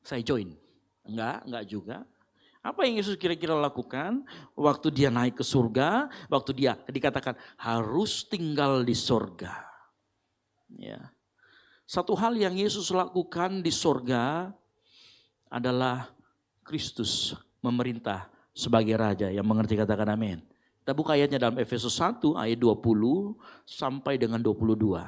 Saya join. Enggak juga. Apa yang Yesus kira-kira lakukan waktu dia naik ke surga, waktu dia dikatakan harus tinggal di surga. Ya. Satu hal yang Yesus lakukan di surga adalah Kristus memerintah sebagai raja. Yang mengerti katakan amin. Kita buka ayatnya dalam Efesus 1 ayat 20 sampai dengan 22.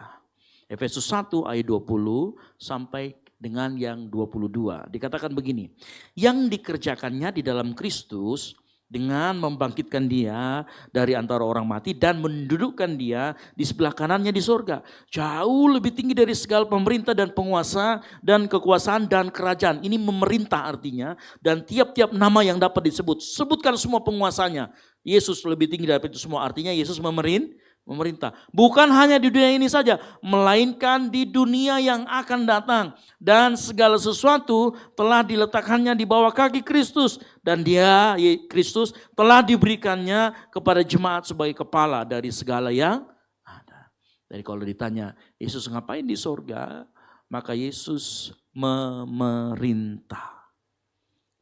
Efesus 1 ayat 20 sampai dengan yang 22. Dikatakan begini, yang dikerjakannya di dalam Kristus dengan membangkitkan dia dari antara orang mati dan mendudukkan dia di sebelah kanannya di sorga. Jauh lebih tinggi dari segala pemerintah dan penguasa dan kekuasaan dan kerajaan. Ini memerintah artinya, dan tiap-tiap nama yang dapat disebut. Sebutkan semua penguasanya. Yesus lebih tinggi dari itu semua, artinya Yesus memerintah. Bukan hanya di dunia ini saja, melainkan di dunia yang akan datang. Dan segala sesuatu telah diletakkannya di bawah kaki Kristus. Dan dia, Kristus, telah diberikannya kepada jemaat sebagai kepala dari segala yang ada. Jadi kalau ditanya, Yesus ngapain di sorga? Maka Yesus memerintah.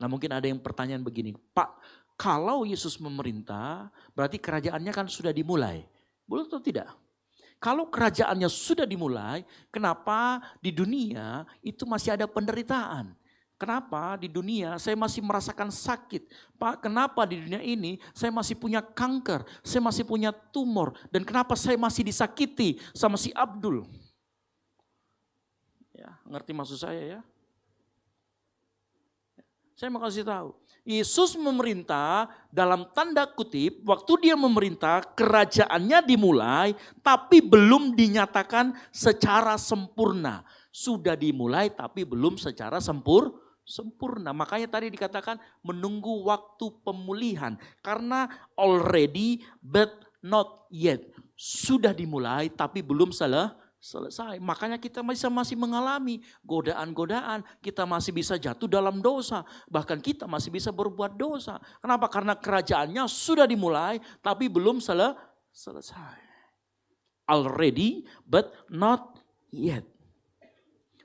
Nah mungkin ada yang pertanyaan begini, Pak, kalau Yesus memerintah, berarti kerajaannya kan sudah dimulai. Boleh atau tidak? Kalau kerajaannya sudah dimulai, kenapa di dunia itu masih ada penderitaan? Kenapa di dunia saya masih merasakan sakit? Pak, kenapa di dunia ini saya masih punya kanker, saya masih punya tumor, dan kenapa saya masih disakiti sama si Abdul? Ya, ngerti maksud saya ya? Saya mau kasih tahu. Yesus memerintah dalam tanda kutip, waktu dia memerintah kerajaannya dimulai tapi belum dinyatakan secara sempurna. Sudah dimulai tapi belum secara sempurna. Makanya tadi dikatakan menunggu waktu pemulihan. Karena already but not yet. Sudah dimulai tapi belum selesai. Makanya kita masih mengalami godaan-godaan. Kita masih bisa jatuh dalam dosa. Bahkan kita masih bisa berbuat dosa. Kenapa? Karena kerajaannya sudah dimulai tapi belum selesai. Already but not yet.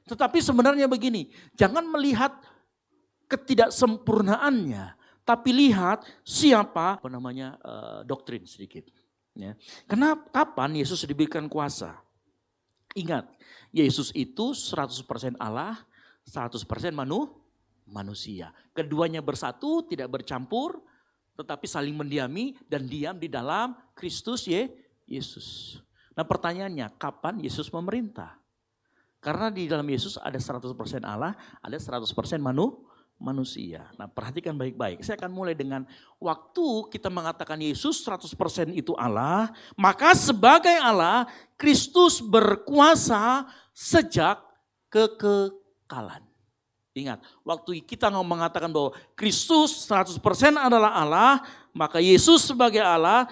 Tetapi sebenarnya begini, jangan melihat ketidaksempurnaannya. Tapi lihat siapa, doktrin sedikit. Ya. Kapan Yesus diberikan kuasa? Ingat, Yesus itu 100% Allah, 100% manusia. Keduanya bersatu, tidak bercampur, tetapi saling mendiami dan diam di dalam Kristus Yesus. Nah pertanyaannya, kapan Yesus memerintah? Karena di dalam Yesus ada 100% Allah, ada 100% manusia. Nah perhatikan baik-baik. Saya akan mulai dengan waktu kita mengatakan Yesus 100% itu Allah. Maka sebagai Allah, Kristus berkuasa sejak kekekalan. Ingat, waktu kita mengatakan bahwa Kristus 100% adalah Allah, maka Yesus sebagai Allah,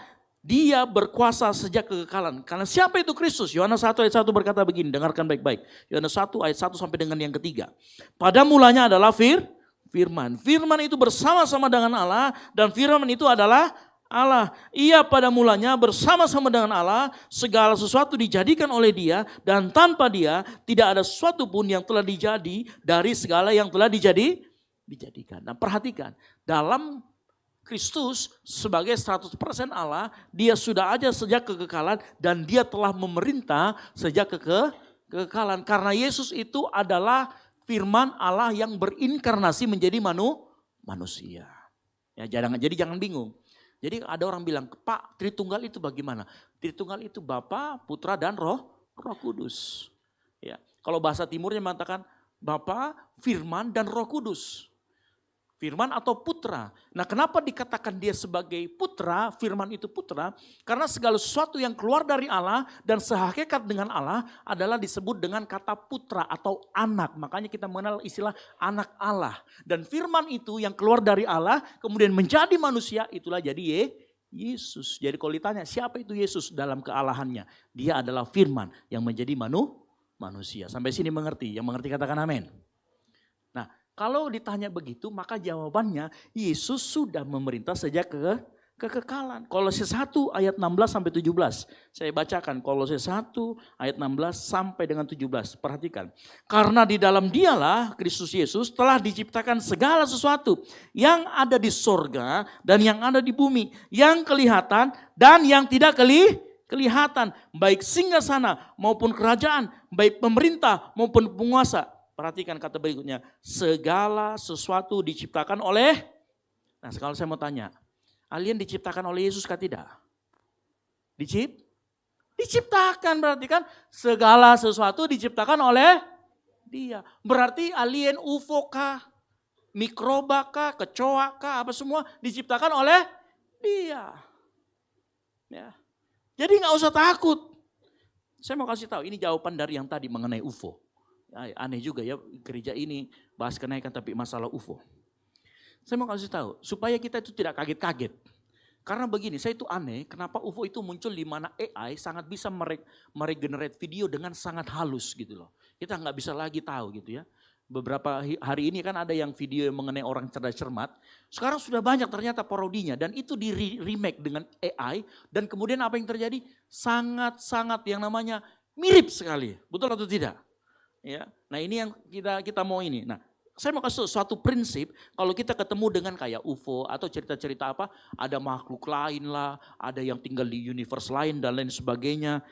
dia berkuasa sejak kekekalan. Karena siapa itu Kristus? Yohanes 1 ayat 1 berkata begini, dengarkan baik-baik. Yohanes 1 ayat 1 sampai dengan yang ketiga. Pada mulanya adalah Firman. Firman itu bersama-sama dengan Allah dan Firman itu adalah Allah. Ia pada mulanya bersama-sama dengan Allah, segala sesuatu dijadikan oleh Dia dan tanpa Dia tidak ada sesuatu pun yang telah dijadi dari segala yang telah dijadikan. Nah perhatikan, dalam Kristus sebagai 100% Allah, Dia sudah ada sejak kekekalan dan Dia telah memerintah sejak kekekalan. Karena Yesus itu adalah Firman Allah yang berinkarnasi menjadi manusia. Ya, jadi jangan bingung. Jadi ada orang bilang, Pak, Tritunggal itu bagaimana? Tritunggal itu Bapa, Putra dan Roh Kudus. Ya, kalau bahasa timurnya mengatakan Bapa, Firman dan Roh Kudus. Firman atau putra. Nah kenapa dikatakan dia sebagai putra, Firman itu putra? Karena segala sesuatu yang keluar dari Allah dan sehakikat dengan Allah adalah disebut dengan kata putra atau anak. Makanya kita mengenal istilah anak Allah. Dan Firman itu yang keluar dari Allah kemudian menjadi manusia, itulah jadi Yesus. Jadi kalau ditanya siapa itu Yesus dalam kealahannya? Dia adalah Firman yang menjadi manusia. Sampai sini mengerti? Yang mengerti katakan amin. Nah, kalau ditanya begitu, maka jawabannya Yesus sudah memerintah sejak kekekalan. Kolose 1 ayat 16 sampai 17. Saya bacakan Kolose 1 ayat 16 sampai dengan 17. Perhatikan. Karena di dalam Dialah Kristus Yesus telah diciptakan segala sesuatu yang ada di sorga dan yang ada di bumi, yang kelihatan dan yang tidak kelihatan, baik singgasana maupun kerajaan, baik pemerintah maupun penguasa. Perhatikan kata berikutnya, segala sesuatu diciptakan oleh, nah sekarang saya mau tanya, alien diciptakan oleh Yesus kah tidak? Diciptakan berarti kan segala sesuatu diciptakan oleh Dia. Berarti alien UFO kah? mikroba kah, kecoa kah, apa semua diciptakan oleh Dia. Ya. Jadi nggak usah takut. Saya mau kasih tahu, ini jawaban dari yang tadi mengenai UFO. Ya, aneh juga ya, gereja ini bahas kenaikan tapi masalah UFO. Saya mau kasih tahu, supaya kita itu tidak kaget-kaget. Karena begini, saya itu aneh, kenapa UFO itu muncul di mana AI sangat bisa meregenerate video dengan sangat halus gitu loh. Kita nggak bisa lagi tahu gitu ya. Beberapa hari ini kan ada yang video yang mengenai orang cerdas cermat. Sekarang sudah banyak ternyata parodinya dan itu di remake dengan AI. Dan kemudian apa yang terjadi? Sangat-sangat yang namanya mirip sekali. Betul atau tidak? Ya. Nah ini yang kita mau ini. Nah saya mau kasih suatu prinsip, kalau kita ketemu dengan kayak UFO atau cerita-cerita apa, ada makhluk lain lah, ada yang tinggal di universe lain dan lain sebagainya.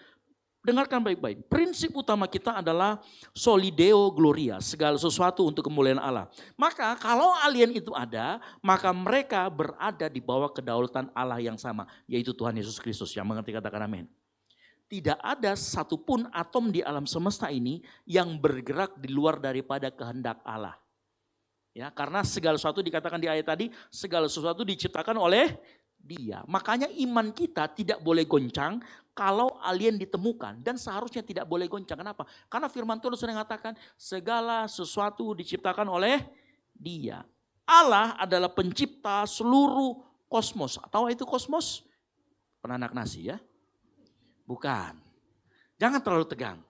Dengarkan baik-baik, prinsip utama kita adalah solideo gloria, segala sesuatu untuk kemuliaan Allah. Maka kalau alien itu ada, maka mereka berada di bawah kedaulatan Allah yang sama, yaitu Tuhan Yesus Kristus. Yang mengerti katakan amin. Tidak ada satupun atom di alam semesta ini yang bergerak di luar daripada kehendak Allah. Ya, karena segala sesuatu dikatakan di ayat tadi, segala sesuatu diciptakan oleh Dia. Makanya iman kita tidak boleh goncang kalau alien ditemukan dan seharusnya tidak boleh goncang. Kenapa? Karena firman Tuhan sudah mengatakan segala sesuatu diciptakan oleh Dia. Allah adalah pencipta seluruh kosmos. Tahu itu kosmos? Penanak nasi ya? Bukan. Jangan terlalu tegang.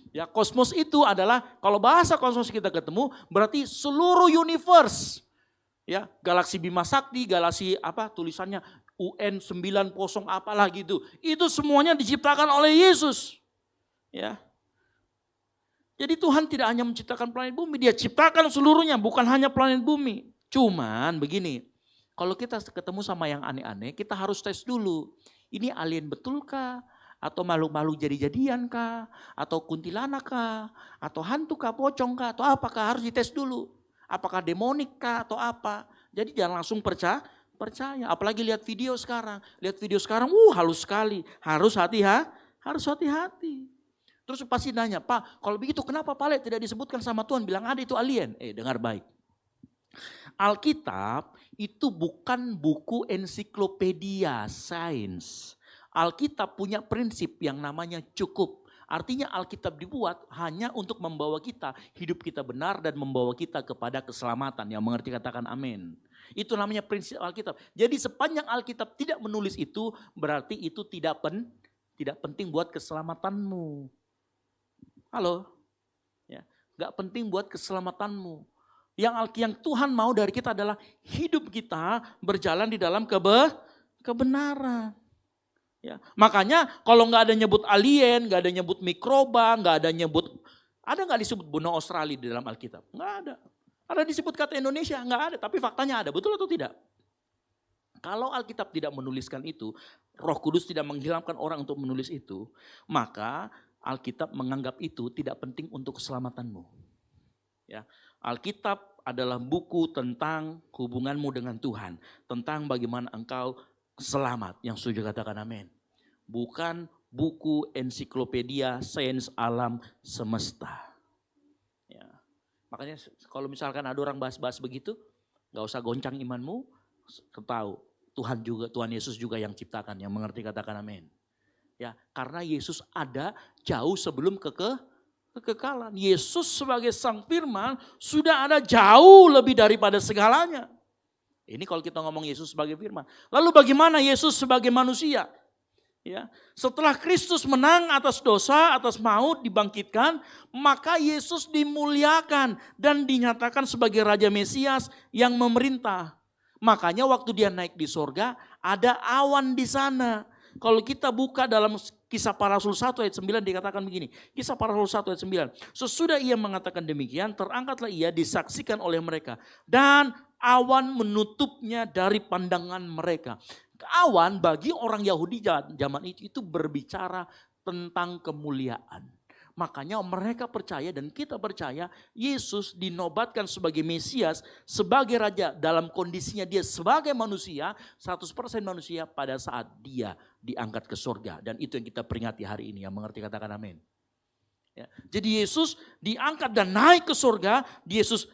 Ya, kosmos itu adalah kalau bahasa kosmos kita ketemu berarti seluruh universe. Ya, galaksi Bima Sakti, galaksi apa tulisannya UN 90 apalah gitu. Itu semuanya diciptakan oleh Yesus. Ya. Jadi Tuhan tidak hanya menciptakan planet bumi, Dia ciptakan seluruhnya, bukan hanya planet bumi. Cuman begini, kalau kita ketemu sama yang aneh-aneh, kita harus tes dulu. Ini alien betulkah? Atau makhluk-makhluk jadi-jadian kah? Atau kuntilanak kah? Atau hantu kah, pocong kah? Atau apakah harus dites dulu? Apakah demonik kah atau apa? Jadi jangan langsung percaya. Apalagi lihat video sekarang. Lihat video sekarang, halus sekali. Harus hati-hati. Terus pasti nanya, Pak kalau begitu kenapa Pak tidak disebutkan sama Tuhan? Bilang ada itu alien. Dengar baik. Alkitab itu bukan buku ensiklopedia sains. Alkitab punya prinsip yang namanya cukup. Artinya Alkitab dibuat hanya untuk membawa kita, hidup kita benar dan membawa kita kepada keselamatan. Yang mengerti katakan amin. Itu namanya prinsip Alkitab. Jadi sepanjang Alkitab tidak menulis itu, berarti itu tidak penting buat keselamatanmu. Halo? Ya, gak penting buat keselamatanmu. Yang Tuhan mau dari kita adalah hidup kita berjalan di dalam kebenaran. Ya, makanya kalau nggak ada nyebut alien, nggak ada nyebut mikroba, nggak nggak disebut benua Australia di dalam Alkitab? Nggak ada. Ada disebut kata Indonesia? Nggak ada, tapi faktanya ada. Betul atau tidak? Kalau Alkitab tidak menuliskan itu, Roh Kudus tidak menghilangkan orang untuk menulis itu, maka Alkitab menganggap itu tidak penting untuk keselamatanmu. Ya, Alkitab adalah buku tentang hubunganmu dengan Tuhan, tentang bagaimana engkau selamat. Yang setuju katakan amin. Bukan buku ensiklopedia sains alam semesta. Ya. Makanya kalau misalkan ada orang bahas-bahas begitu, gak usah goncang imanmu. Tahu Tuhan Yesus juga yang ciptakan, yang mengerti katakan amin. Ya, karena Yesus ada jauh sebelum kekekalan. Yesus sebagai Sang Firman sudah ada jauh lebih daripada segalanya. Ini kalau kita ngomong Yesus sebagai firman. Lalu bagaimana Yesus sebagai manusia? Ya, setelah Kristus menang atas dosa, atas maut, dibangkitkan, maka Yesus dimuliakan dan dinyatakan sebagai Raja Mesias yang memerintah. Makanya waktu Dia naik di sorga, ada awan di sana. Kalau kita buka dalam Kisah Para Rasul 1 ayat 9 dikatakan begini. Kisah Para Rasul 1 ayat 9. Sesudah Ia mengatakan demikian, terangkatlah Ia disaksikan oleh mereka. Dan awan menutupnya dari pandangan mereka. Awan bagi orang Yahudi zaman itu berbicara tentang kemuliaan. Makanya mereka percaya dan kita percaya Yesus dinobatkan sebagai Mesias, sebagai Raja dalam kondisinya Dia sebagai manusia, 100% manusia pada saat Dia diangkat ke surga. Dan itu yang kita peringati hari ini, yang mengerti katakan amin. Ya. Jadi Yesus diangkat dan naik ke surga, Yesus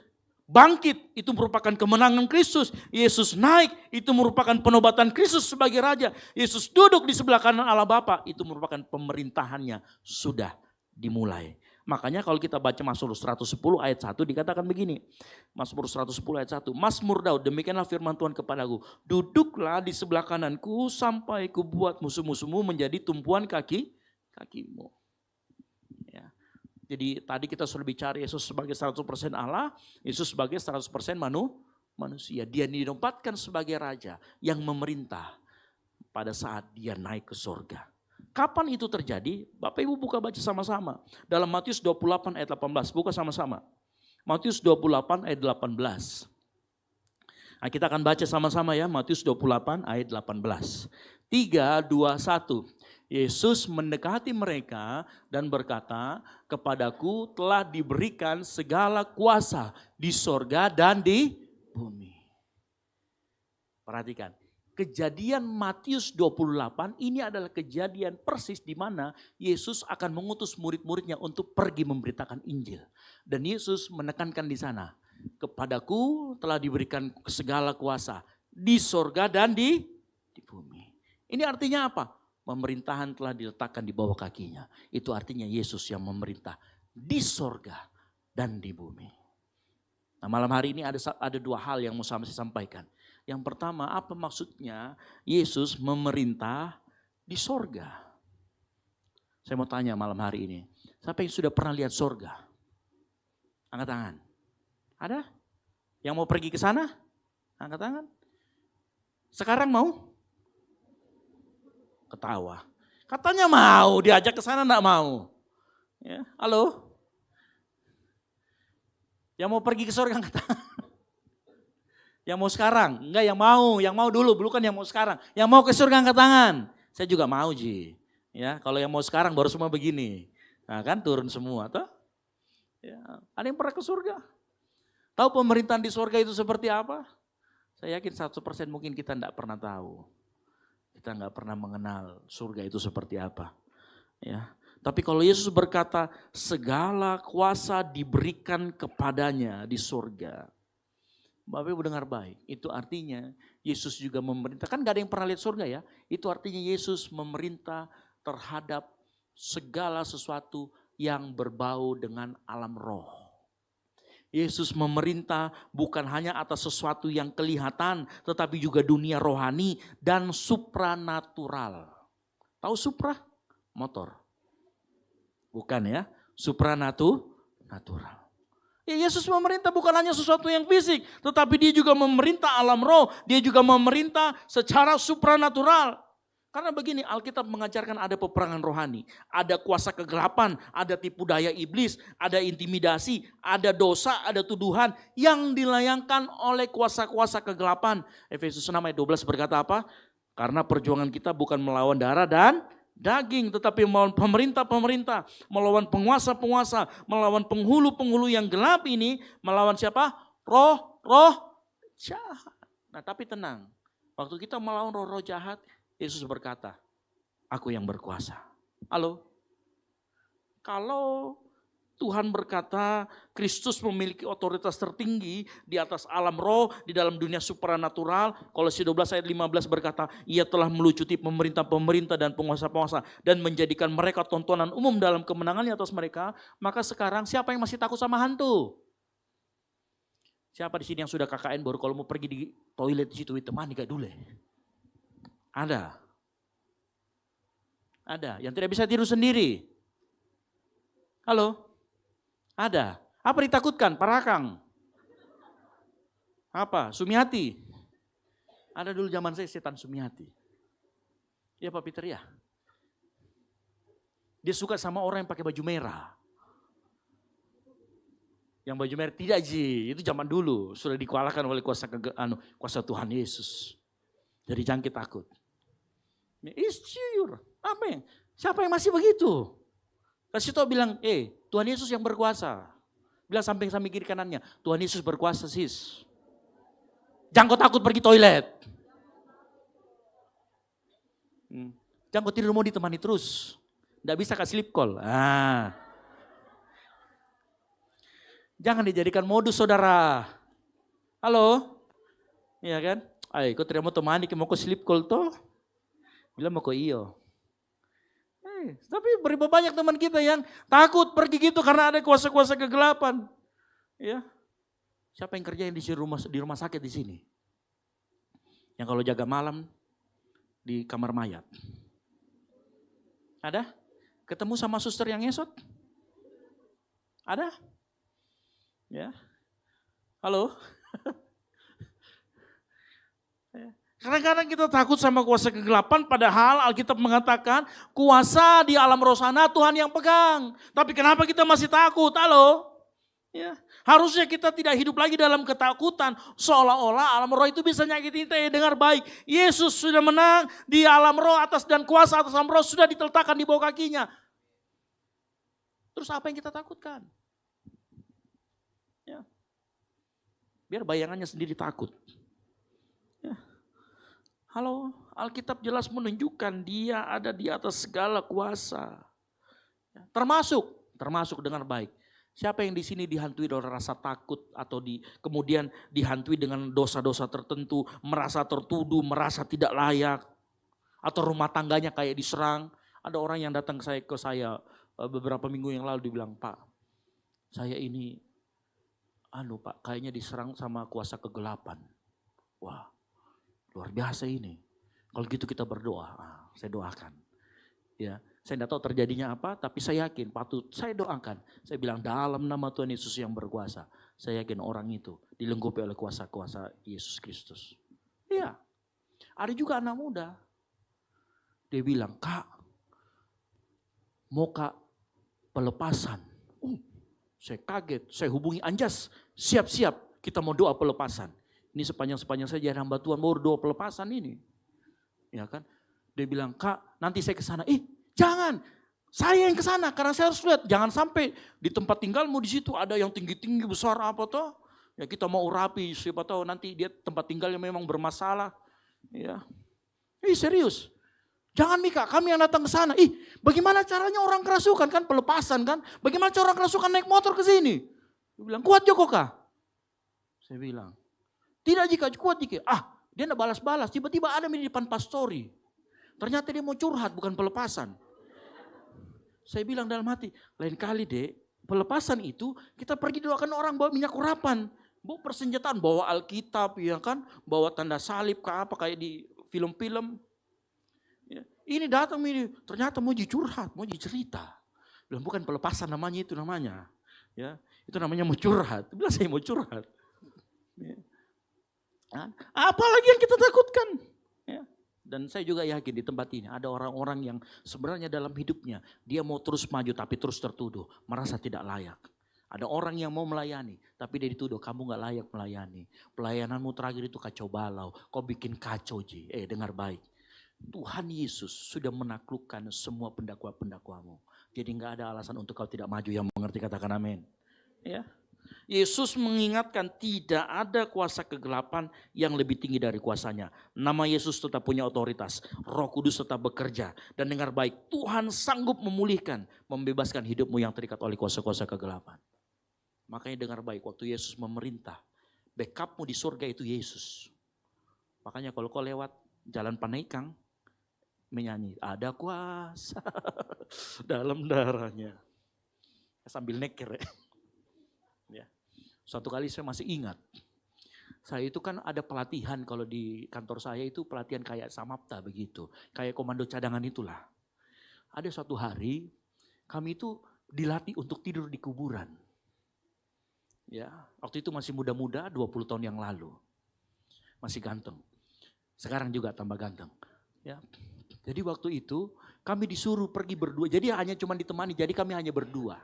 bangkit itu merupakan kemenangan Kristus. Yesus naik itu merupakan penobatan Kristus sebagai Raja. Yesus duduk di sebelah kanan Allah Bapa itu merupakan pemerintahannya sudah dimulai. Makanya kalau kita baca Mazmur 110 ayat 1 dikatakan begini. Mazmur 110 ayat 1. Mazmur Daud, demikianlah firman Tuhan kepadaku. Duduklah di sebelah kananku sampai kubuat musuh-musuhmu menjadi tumpuan kakimu. Ya. Jadi tadi kita sudah bicara Yesus sebagai 100% Allah, Yesus sebagai 100% manusia. Dia ditempatkan sebagai Raja yang memerintah pada saat dia naik ke surga. Kapan itu terjadi? Bapak Ibu buka baca sama-sama. Dalam Matius 28 ayat 18, buka sama-sama. Matius 28 ayat 18. Nah, kita akan baca sama-sama ya, Matius 28 ayat 18. 3, 2, 1. Yesus mendekati mereka dan berkata, kepadaku telah diberikan segala kuasa di sorga dan di bumi. Perhatikan, kejadian Matius 28 ini adalah kejadian persis di mana Yesus akan mengutus murid-muridnya untuk pergi memberitakan Injil. Dan Yesus menekankan di sana, kepadaku telah diberikan segala kuasa di sorga dan di bumi. Ini artinya apa? Pemerintahan telah diletakkan di bawah kakinya. Itu artinya Yesus yang memerintah di sorga dan di bumi. Nah, malam hari ini ada dua hal yang mau saya sampaikan. Yang pertama, apa maksudnya Yesus memerintah di sorga? Saya mau tanya malam hari ini. Siapa yang sudah pernah lihat sorga? Angkat tangan. Ada? Yang mau pergi ke sana? Angkat tangan. Sekarang mau? Ketawa. Katanya mau, diajak ke sana enggak mau. Ya, halo? Yang mau pergi ke surga angkat tangan. Yang mau sekarang? Enggak, yang mau dulu, bukan yang mau sekarang. Yang mau ke surga angkat tangan. Saya juga mau, Ji. Ya, kalau yang mau sekarang baru semua begini. Nah, kan turun semua, toh? Ya, ada yang pernah ke surga? Tahu pemerintahan di surga itu seperti apa? Saya yakin 100% mungkin kita enggak pernah tahu. Kita nggak pernah mengenal surga itu seperti apa. Ya. Tapi kalau Yesus berkata segala kuasa diberikan kepadanya di surga. Bapak Ibu dengar baik, itu artinya Yesus juga memerintah. Kan gak ada yang pernah lihat surga ya. Itu artinya Yesus memerintah terhadap segala sesuatu yang berbau dengan alam roh. Yesus memerintah bukan hanya atas sesuatu yang kelihatan, tetapi juga dunia rohani dan supranatural. Tahu supra? Motor. Bukan ya, supranatural. Ya, Yesus memerintah bukan hanya sesuatu yang fisik, tetapi dia juga memerintah alam roh, dia juga memerintah secara supranatural. Karena begini, Alkitab mengajarkan ada peperangan rohani, ada kuasa kegelapan, ada tipu daya iblis, ada intimidasi, ada dosa, ada tuduhan yang dilayangkan oleh kuasa-kuasa kegelapan. Efesus 6 ayat 12 berkata apa? Karena perjuangan kita bukan melawan darah dan daging, tetapi melawan pemerintah-pemerintah, melawan penguasa-penguasa, melawan penghulu-penghulu yang gelap ini, melawan siapa? Roh jahat. Nah tapi tenang, waktu kita melawan roh jahat, Yesus berkata, aku yang berkuasa. Halo? Kalau Tuhan berkata Kristus memiliki otoritas tertinggi di atas alam roh, di dalam dunia supranatural. Kolose 12 ayat 15 berkata, ia telah melucuti pemerintah-pemerintah dan penguasa-penguasa dan menjadikan mereka tontonan umum dalam kemenangannya atas mereka. Maka sekarang siapa yang masih takut sama hantu? Siapa di sini yang sudah KKN baru kalau mau pergi di toilet di situ temani gak dulu? Ada. Yang tidak bisa tidur sendiri. Halo? Ada. Apa ditakutkan? Parakang. Apa? Sumiati. Ada dulu zaman saya setan Sumiati. Iya Pak Peter ya. Dia suka sama orang yang pakai baju merah. Yang baju merah tidak Ji, itu zaman dulu sudah dikalahkan oleh kuasa Tuhan Yesus. Jadi jangan kita takut. Isyur, apa? Siapa yang masih begitu? Kasih tau bilang, Tuhan Yesus yang berkuasa. Bilang samping-samping kiri kanannya, Tuhan Yesus berkuasa sis. Jangan kau takut pergi toilet. Jangan kau tidur mau ditemani terus. Nggak bisa kasih sleep call. Jangan dijadikan modus saudara. Halo? Iya kan? Ay, ko terima temani ke mau ko sleep call to. Bilang mau ko iyo. Tapi berapa banyak teman kita yang takut pergi gitu karena ada kuasa-kuasa kegelapan. Ya. Siapa yang kerja di rumah sakit di sini? Yang kalau jaga malam di kamar mayat. Ada? Ketemu sama suster yang ngesot? Ada? Ya. Halo? Kadang-kadang kita takut sama kuasa kegelapan, padahal Alkitab mengatakan kuasa di alam roh sana Tuhan yang pegang. Tapi kenapa kita masih takut? Halo? Ya. Harusnya kita tidak hidup lagi dalam ketakutan, seolah-olah alam roh itu bisa nyakitin kita. Dengar baik, Yesus sudah menang di alam roh atas dan kuasa atas alam roh sudah diletakkan di bawah kakinya. Terus apa yang kita takutkan? Ya. Biar bayangannya sendiri takut. Ya. Halo, Alkitab jelas menunjukkan dia ada di atas segala kuasa. Termasuk dengar baik. Siapa yang di sini dihantui oleh rasa takut atau kemudian dihantui dengan dosa-dosa tertentu, merasa tertuduh, merasa tidak layak, atau rumah tangganya kayak diserang. Ada orang yang datang ke saya beberapa minggu yang lalu dibilang, Pak, saya ini Pak, kayaknya diserang sama kuasa kegelapan. Wah, luar biasa ini. Kalau gitu kita berdoa, saya doakan. Ya, saya tidak tahu terjadinya apa, tapi saya yakin patut saya doakan. Saya bilang dalam nama Tuhan Yesus yang berkuasa, saya yakin orang itu dilengkapi oleh kuasa-kuasa Yesus Kristus. Iya, ada juga anak muda. Dia bilang, Kak, mau Kak pelepasan? Saya kaget, saya hubungi Anjas, siap-siap kita mau doa pelepasan. Ini sepanjang saya jadi hamba Tuhan mau doa pelepasan ini. Ya kan? Dia bilang, Kak, nanti saya ke sana. Jangan. Saya yang ke sana karena saya harus lihat. Jangan sampai di tempat tinggalmu di situ ada yang tinggi-tinggi besar apa toh. Ya kita mau rapi, siapa tahu nanti dia tempat tinggalnya memang bermasalah. Ya. Serius. Jangan Mika, kami yang datang ke sana. Bagaimana caranya orang kerasukan kan pelepasan kan? Bagaimana cara orang kerasukan naik motor ke sini? Dia bilang, kuat Joko Kak? Saya bilang, tidak jika kuat jika. Dia enggak balas-balas. Tiba-tiba ada di depan pastori. Ternyata dia mau curhat bukan pelepasan. Saya bilang dalam hati, lain kali Dek, pelepasan itu kita pergi doakan orang bawa minyak urapan. Bawa persenjataan, bawa Alkitab ya kan. Bawa tanda salib kayak di film-film. Ya. Ini datang ini, ternyata mau curhat, mau cerita. Bilang bukan pelepasan namanya itu namanya. Ya, itu namanya mau curhat. Bilang saya mau curhat. Ya. Apalagi yang kita takutkan. Ya. Dan saya juga yakin di tempat ini ada orang-orang yang sebenarnya dalam hidupnya dia mau terus maju tapi terus tertuduh, merasa tidak layak. Ada orang yang mau melayani tapi dia dituduh kamu gak layak melayani. Pelayananmu terakhir itu kacau balau, kau bikin kacau Ji. Dengar baik. Tuhan Yesus sudah menaklukkan semua pendakwa-pendakwamu. Jadi gak ada alasan untuk kau tidak maju, yang mengerti katakan amin. Ya. Yesus mengingatkan tidak ada kuasa kegelapan yang lebih tinggi dari kuasanya. Nama Yesus tetap punya otoritas. Roh Kudus tetap bekerja. Dan dengar baik, Tuhan sanggup memulihkan, membebaskan hidupmu yang terikat oleh kuasa-kuasa kegelapan. Makanya dengar baik, waktu Yesus memerintah, backupmu di surga itu Yesus. Makanya kalau kau lewat jalan Panaikang, menyanyi, ada kuasa dalam darahnya. Sambil neker ya. Suatu kali saya masih ingat, saya itu kan ada pelatihan kalau di kantor saya itu pelatihan kayak Samapta begitu. Kayak komando cadangan itulah. Ada suatu hari kami itu dilatih untuk tidur di kuburan. Ya, waktu itu masih muda-muda 20 tahun yang lalu. Masih ganteng. Sekarang juga tambah ganteng. Ya. Jadi waktu itu kami disuruh pergi berdua. Jadi hanya cuma ditemani, jadi kami hanya berdua.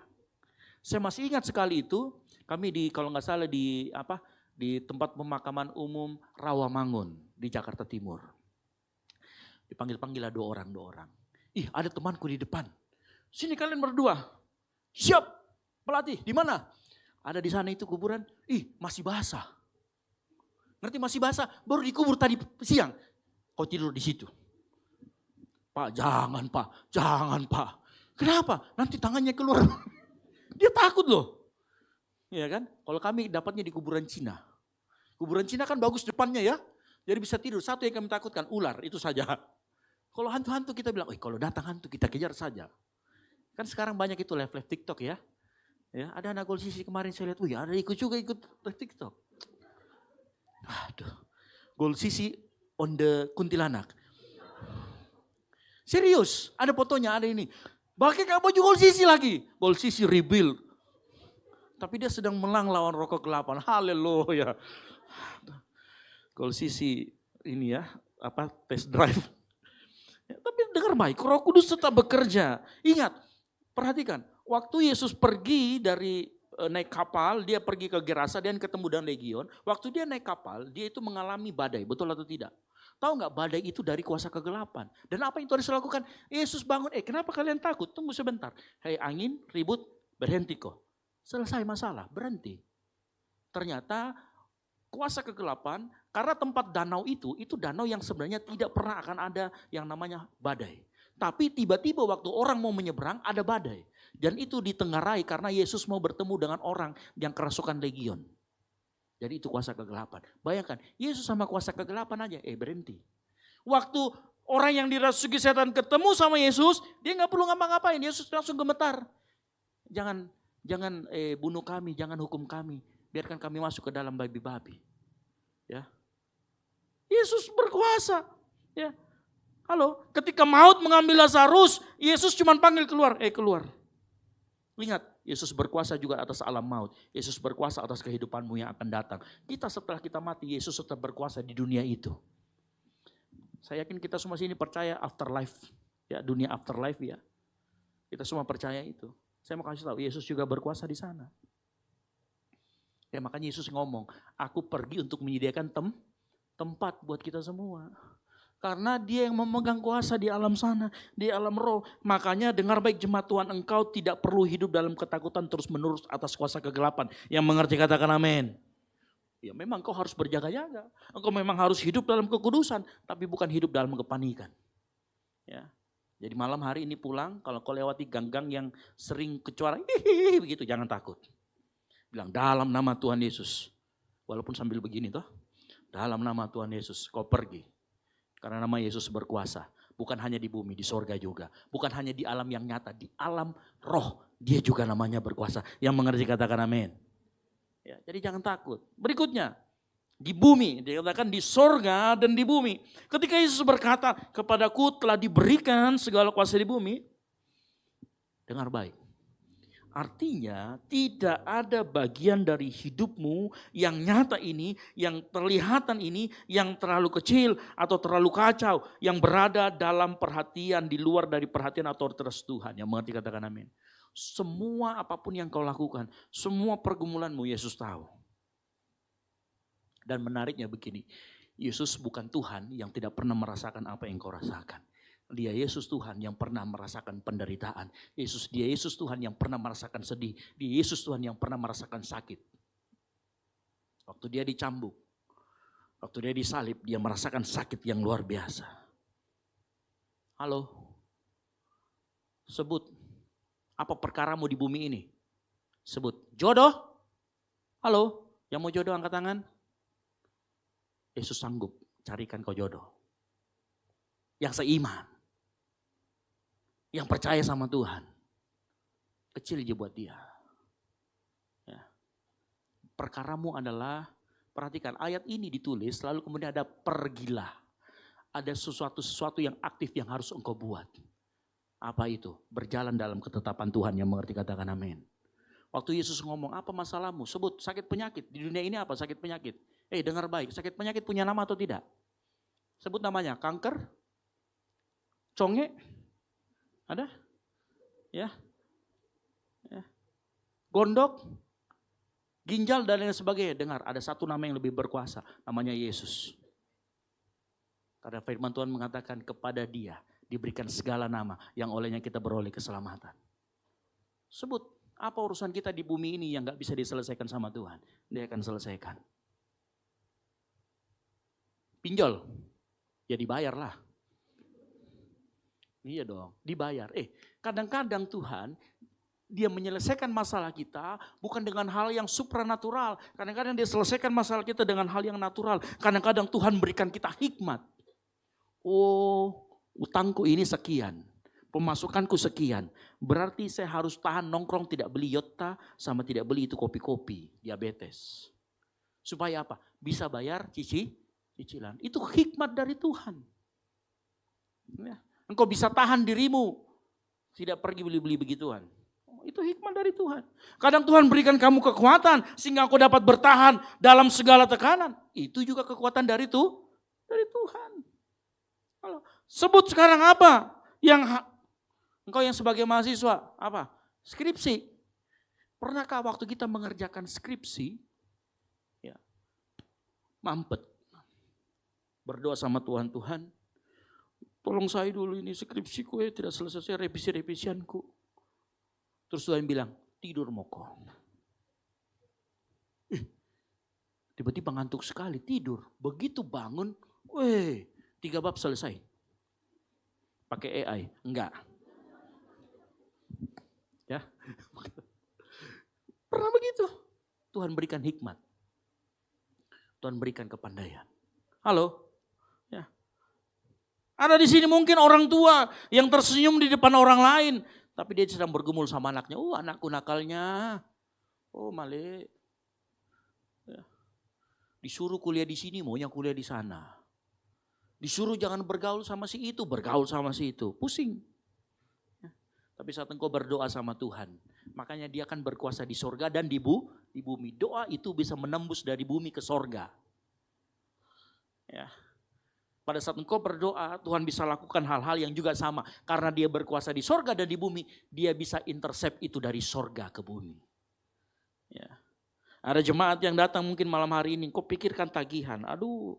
Saya masih ingat sekali itu, kami kalau nggak salah di tempat pemakaman umum Rawamangun di Jakarta Timur. Dipanggil-panggil dua orang. Ada temanku di depan. Sini kalian berdua. Siap, pelatih. Di mana? Ada di sana itu kuburan. Masih basah. Ngerti masih basah? Baru dikubur tadi siang. Kau tidur di situ. Pak, jangan Pak. Kenapa? Nanti tangannya keluar. Dia takut loh. Iya kan? Kalau kami dapatnya di kuburan Cina. Kuburan Cina kan bagus depannya ya. Jadi bisa tidur. Satu yang kami takutkan, ular, itu saja. Kalau hantu-hantu kita bilang, kalau datang hantu kita kejar saja. Kan sekarang banyak itu live TikTok ya. Ya, ada anak Gold Sisi kemarin saya lihat, ada ikut live TikTok. Aduh, Gold Sisi on the kuntilanak. Serius, ada fotonya, ada ini. Pakai baju Gold Sisi lagi. Gold Sisi rebuild. Tapi dia sedang menang lawan Rokok Kegelapan. Haleluya. Gold Sisi ini ya, test drive. Ya, tapi dengar baik, Roh Kudus tetap bekerja. Ingat, perhatikan, waktu Yesus pergi dari naik kapal, dia pergi ke Gerasa dan ketemu dengan legion. Waktu dia naik kapal, dia itu mengalami badai, betul atau tidak? Tahu nggak badai itu dari kuasa kegelapan. Dan apa yang harus dilakukan? Yesus bangun, kenapa kalian takut? Tunggu sebentar. Hei angin, ribut, berhenti kok. Selesai masalah, berhenti. Ternyata kuasa kegelapan, karena tempat danau itu danau yang sebenarnya tidak pernah akan ada yang namanya badai. Tapi tiba-tiba waktu orang mau menyeberang ada badai. Dan itu ditengarai karena Yesus mau bertemu dengan orang yang kerasukan legion. Jadi itu kuasa kegelapan. Bayangkan, Yesus sama kuasa kegelapan aja, berhenti. Waktu orang yang dirasuki setan ketemu sama Yesus, dia nggak perlu ngapa-ngapain, Yesus langsung gemetar. Jangan bunuh kami, jangan hukum kami. Biarkan kami masuk ke dalam babi-babi. Ya. Yesus berkuasa. Ya. Halo, ketika maut mengambil Lazarus, Yesus cuma panggil keluar, keluar. Ingat, Yesus berkuasa juga atas alam maut. Yesus berkuasa atas kehidupanmu yang akan datang. Kita setelah kita mati, Yesus tetap berkuasa di dunia itu. Saya yakin kita semua sini percaya afterlife. Ya, dunia afterlife ya. Kita semua percaya itu. Saya mau kasih tahu, Yesus juga berkuasa di sana. Ya makanya Yesus ngomong, aku pergi untuk menyediakan tempat buat kita semua. Karena dia yang memegang kuasa di alam sana, di alam roh. Makanya dengar baik jemaat Tuhan, engkau tidak perlu hidup dalam ketakutan terus menerus atas kuasa kegelapan. Yang mengerti katakan amin. Ya memang kau harus berjaga-jaga. Engkau memang harus hidup dalam kekudusan, tapi bukan hidup dalam kepanikan. Ya. Jadi malam hari ini pulang, kalau kau lewati gang-gang yang sering kecuali begitu, jangan takut. Bilang dalam nama Tuhan Yesus. Walaupun sambil begini toh. Dalam nama Tuhan Yesus kau pergi. Karena nama Yesus berkuasa. Bukan hanya di bumi, di sorga juga. Bukan hanya di alam yang nyata, di alam roh. Dia juga namanya berkuasa. Yang mengerti katakan amin. Ya, jadi jangan takut. Berikutnya, di bumi. Dikatakan di sorga dan di bumi. Ketika Yesus berkata, kepadaku telah diberikan segala kuasa di bumi. Dengar baik. Artinya tidak ada bagian dari hidupmu yang nyata ini, yang terlihatan ini, yang terlalu kecil atau terlalu kacau, yang berada dalam perhatian, di luar dari perhatian atau otoritas Tuhan. Yang mengerti katakan amin. Semua apapun yang kau lakukan, semua pergumulanmu Yesus tahu. Dan menariknya begini, Yesus bukan Tuhan yang tidak pernah merasakan apa yang kau rasakan. Dia Yesus Tuhan yang pernah merasakan penderitaan. Dia Yesus Tuhan yang pernah merasakan sedih. Dia Yesus Tuhan yang pernah merasakan sakit. Waktu dia dicambuk, waktu dia disalib, dia merasakan sakit yang luar biasa. Halo, sebut apa perkaramu di bumi ini? Sebut jodoh. Halo, yang mau jodoh angkat tangan. Yesus sanggup carikan kau jodoh. Yang seiman. Yang percaya sama Tuhan. Kecil aja buat dia. Ya. Perkaramu adalah, perhatikan ayat ini ditulis lalu kemudian ada pergilah. Ada sesuatu yang aktif yang harus engkau buat. Apa itu? Berjalan dalam ketetapan Tuhan. Yang mengerti katakan amin. Waktu Yesus ngomong apa masalahmu? Sebut sakit penyakit. Di dunia ini apa sakit penyakit? Dengar baik, sakit penyakit punya nama atau tidak? Sebut namanya, kanker, conge, ada? Ya. Gondok, ginjal dan lain sebagainya. Dengar, ada satu nama yang lebih berkuasa, namanya Yesus. Karena firman Tuhan mengatakan kepada dia diberikan segala nama yang olehnya kita beroleh keselamatan. Sebut, apa urusan kita di bumi ini yang gak bisa diselesaikan sama Tuhan? Dia akan selesaikan. Pinjol, ya dibayarlah. Iya dong, dibayar. Kadang-kadang Tuhan dia menyelesaikan masalah kita bukan dengan hal yang supranatural. Kadang-kadang dia selesaikan masalah kita dengan hal yang natural. Kadang-kadang Tuhan berikan kita hikmat. Oh, utangku ini sekian. Pemasukanku sekian. Berarti saya harus tahan nongkrong, tidak beli Yotta, sama tidak beli itu kopi-kopi, diabetes. Supaya apa? Bisa bayar cicilan. Itu hikmat dari Tuhan. Ya. Engkau bisa tahan dirimu, tidak pergi beli-beli begituan. Itu hikmat dari Tuhan. Kadang Tuhan berikan kamu kekuatan sehingga engkau dapat bertahan dalam segala tekanan. Itu juga kekuatan dari Tuhan. Kalau sebut sekarang apa? Engkau yang sebagai mahasiswa, apa? Skripsi. Pernahkah waktu kita mengerjakan skripsi, ya, mampet. Berdoa sama Tuhan, Tuhan, tolong saya dulu ini skripsiku tidak selesai, revisi-revisianku. Terus Tuhan bilang, tidur Moko. Tiba-tiba ngantuk sekali, tidur. Begitu bangun, 3 bab selesai. Pakai AI, enggak. Ya, pernah begitu. Tuhan berikan hikmat. Tuhan berikan kepandaian. Halo? Ya. Ada di sini mungkin orang tua yang tersenyum di depan orang lain. Tapi dia sedang bergumul sama anaknya. Oh, anakku nakalnya. Oh, Male. Ya. Disuruh kuliah di sini, maunya kuliah di sana. Disuruh jangan bergaul sama si itu, bergaul sama si itu. Pusing. Ya. Tapi saat engkau berdoa sama Tuhan, makanya dia akan berkuasa di sorga dan di bumi. Doa itu bisa menembus dari bumi ke sorga. Ya. Pada saat engkau berdoa, Tuhan bisa lakukan hal-hal yang juga sama. Karena dia berkuasa di sorga dan di bumi, dia bisa intercept itu dari sorga ke bumi. Ya. Ada jemaat yang datang mungkin malam hari ini, kau pikirkan tagihan, aduh.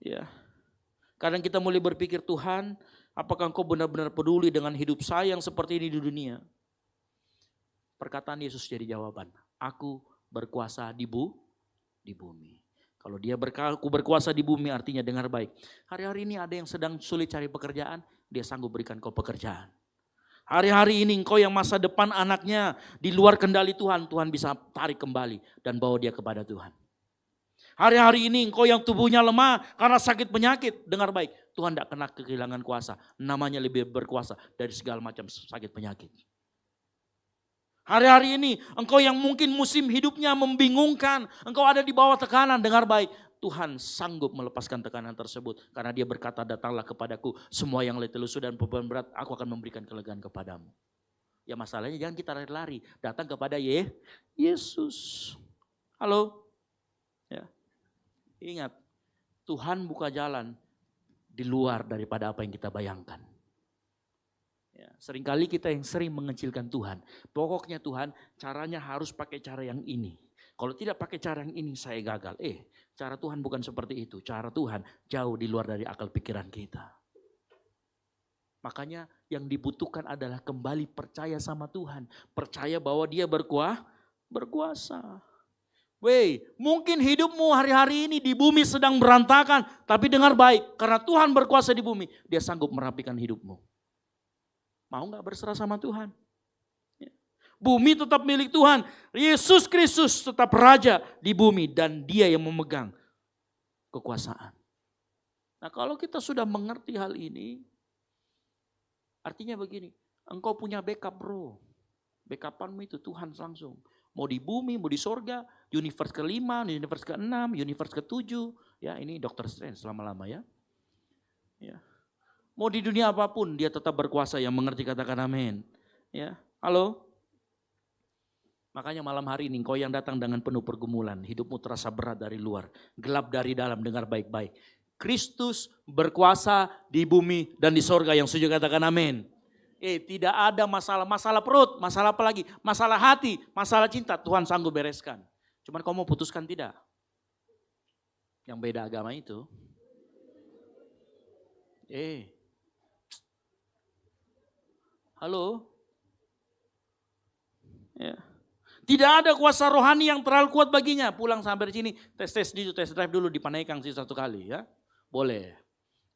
Ya. Kadang kita mulai berpikir, Tuhan, apakah engkau benar-benar peduli dengan hidup saya yang seperti ini di dunia? Perkataan Yesus jadi jawaban, aku berkuasa di bumi. Kalau dia aku berkuasa di bumi artinya dengar baik. Hari-hari ini ada yang sedang sulit cari pekerjaan, dia sanggup berikan kau pekerjaan. Hari-hari ini engkau yang masa depan anaknya di luar kendali Tuhan, Tuhan bisa tarik kembali dan bawa dia kepada Tuhan. Hari-hari ini engkau yang tubuhnya lemah karena sakit penyakit, dengar baik. Tuhan tidak kena kehilangan kuasa, namanya lebih berkuasa dari segala macam sakit penyakit. Hari-hari ini engkau yang mungkin musim hidupnya membingungkan, engkau ada di bawah tekanan, dengar baik. Tuhan sanggup melepaskan tekanan tersebut karena dia berkata, datanglah kepadaku semua yang letih lesu dan beban berat, aku akan memberikan kelegaan kepadamu. Ya masalahnya jangan kita lari-lari, datang kepada Yesus. Halo? Ya. Ingat, Tuhan buka jalan di luar daripada apa yang kita bayangkan. Ya, seringkali kita yang sering mengecilkan Tuhan. Pokoknya Tuhan caranya harus pakai cara yang ini. Kalau tidak pakai cara yang ini saya gagal. Cara Tuhan bukan seperti itu. Cara Tuhan jauh di luar dari akal pikiran kita. Makanya yang dibutuhkan adalah kembali percaya sama Tuhan. Percaya bahwa dia berkuasa. Mungkin hidupmu hari-hari ini di bumi sedang berantakan. Tapi dengar baik, karena Tuhan berkuasa di bumi, dia sanggup merapikan hidupmu. Mau gak berserah sama Tuhan? Bumi tetap milik Tuhan. Yesus Kristus tetap raja di bumi dan dia yang memegang kekuasaan. Nah kalau kita sudah mengerti hal ini, artinya begini, engkau punya backup bro. Backupanmu itu Tuhan langsung. Mau di bumi, mau di sorga, universe ke-5, universe ke-6, universe ke-7. Ya ini Dr. Strange lama-lama ya. Ya. Mau di dunia apapun dia tetap berkuasa, yang mengerti katakan amin. Ya, halo. Makanya malam hari ini kau yang datang dengan penuh pergumulan, hidupmu terasa berat dari luar, gelap dari dalam, dengar baik-baik. Kristus berkuasa di bumi dan di sorga, yang setuju katakan amin. Tidak ada masalah perut, masalah apa lagi? Masalah hati, masalah cinta, Tuhan sanggup bereskan. Cuman kau mau putuskan tidak? Yang beda agama itu. Halo? Ya. Tidak ada kuasa rohani yang terlalu kuat baginya. Pulang sampai di sini, tes drive dulu di Panaikang sih 1 kali ya. Boleh.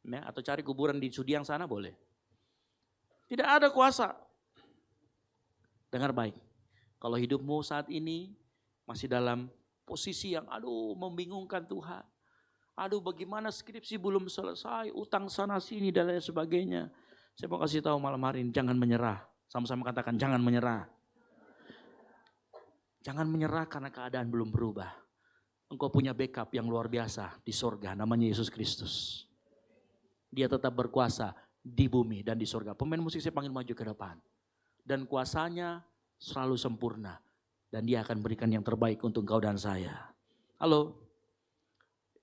Ya, atau cari kuburan di Sudiang sana boleh. Tidak ada kuasa. Dengar baik, kalau hidupmu saat ini masih dalam posisi yang membingungkan Tuhan. Aduh bagaimana skripsi belum selesai, utang sana sini dan lain sebagainya. Saya mau kasih tahu malam hari ini, jangan menyerah. Sama-sama katakan jangan menyerah. Jangan menyerah karena keadaan belum berubah. Engkau punya backup yang luar biasa di sorga, namanya Yesus Kristus. Dia tetap berkuasa di bumi dan di sorga. Pemain musik saya panggil maju ke depan. Dan kuasanya selalu sempurna. Dan dia akan berikan yang terbaik untuk engkau dan saya. Halo,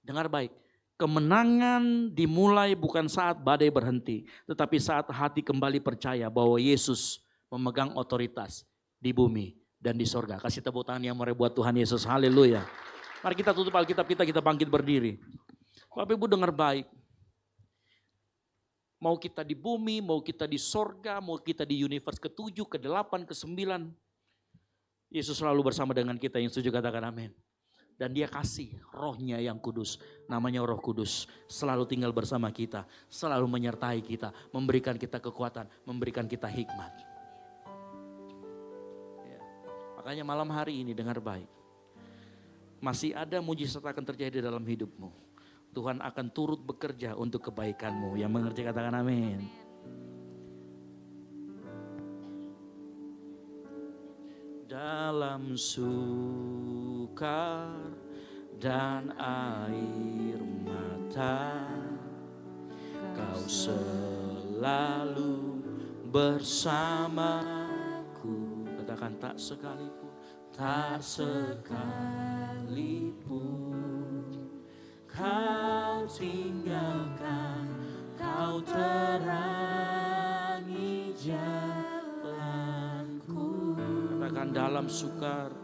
dengar baik. Kemenangan dimulai bukan saat badai berhenti. Tetapi saat hati kembali percaya bahwa Yesus memegang otoritas di bumi dan di sorga. Kasih tepuk tangan yang meriah buat Tuhan Yesus. Haleluya. Mari kita tutup Alkitab kita bangkit berdiri. Bapak Ibu dengar baik. Mau kita di bumi, mau kita di sorga, mau kita di universe ke-7, ke-8, ke-9. Yesus selalu bersama dengan kita, yang setuju katakan amin. Dan dia kasih rohnya yang kudus, namanya Roh Kudus. Selalu tinggal bersama kita, selalu menyertai kita, memberikan kita kekuatan, memberikan kita hikmat. Ya. Makanya malam hari ini dengar baik. Masih ada mujizat akan terjadi dalam hidupmu. Tuhan akan turut bekerja untuk kebaikanmu. Yang mengerti katakan amin. Dalam sukar dan air mata, Kau selalu bersamaku. Katakan tak sekalipun Kau tinggalkan, Kau terangi jalanku. Katakan dalam sukar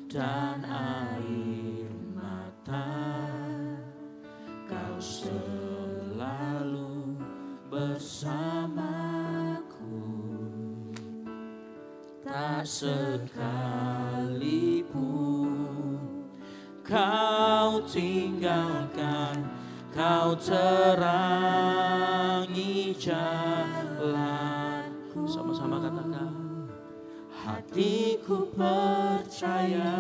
dan air mata, Kau selalu bersamaku. Tak sekalipun Kau tinggalkan, Kau terangi jalanku. Sama-sama katakan. Hatiku percaya,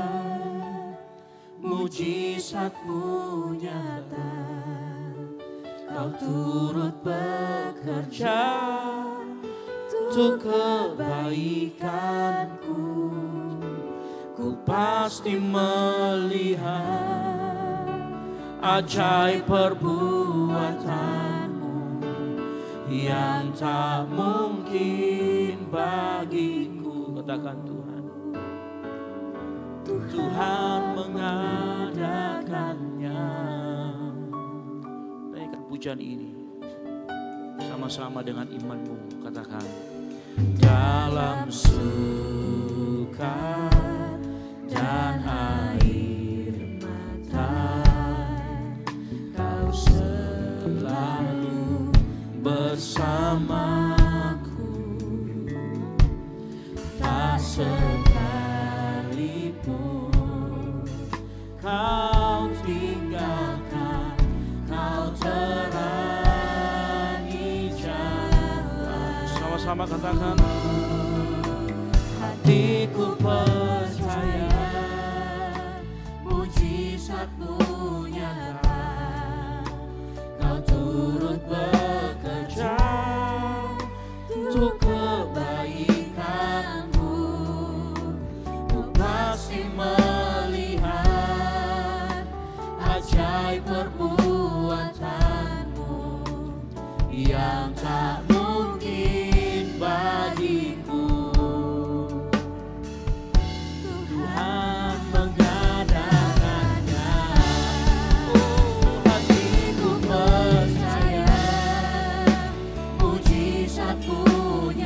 mujizat-Mu nyata. Kau turut bekerja untuk kebaikanku. Ku pasti melihat ajaib perbuatan-Mu yang tak mungkin bagiku. Katakan Tuhan. Tuhan mengadakannya. Naikkan pujian ini sama-sama dengan imanmu. Katakan. Dalam suka dan air mata, Kau selalu bersamaku. Tak sekalipun Kau tinggalkan, Kau terangi jalan. Sama-sama katakan. Hatiku percaya, mujizat-Mu nyata. Kau turut bekerja untuk kebaikanmu. Ku pasti melihat ajaib perbuatan-Mu yang tak mungkin bagiku. Tuhan mengadakannya. Oh, hatiku percaya, mujizat-Mu nyata.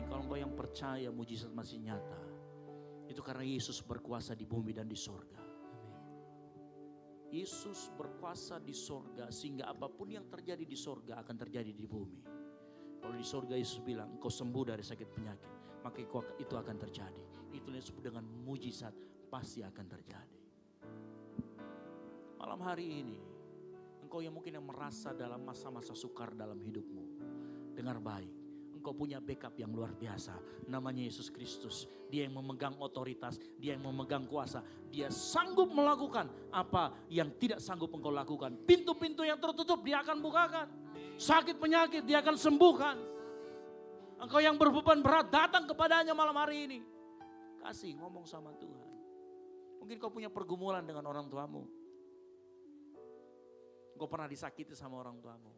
ini, kalau engkau yang percaya mujizat masih nyata, itu karena Yesus berkuasa di bumi dan di sorga. Yesus berkuasa di sorga sehingga apapun yang terjadi di sorga akan terjadi di bumi. Kalau di sorga Yesus bilang engkau sembuh dari sakit penyakit, maka itu akan terjadi. Itu yang disebut dengan mujizat pasti akan terjadi. Malam hari ini, engkau yang mungkin yang merasa dalam masa-masa sukar dalam hidupmu, dengar baik. Engkau punya backup yang luar biasa. Namanya Yesus Kristus. Dia yang memegang otoritas. Dia yang memegang kuasa. Dia sanggup melakukan apa yang tidak sanggup engkau lakukan. Pintu-pintu yang tertutup dia akan bukakan. Sakit penyakit dia akan sembuhkan. Engkau yang berbeban berat datang kepadanya malam hari ini. Kasih ngomong sama Tuhan. Mungkin kau punya pergumulan dengan orang tuamu. Engkau pernah disakiti sama orang tuamu.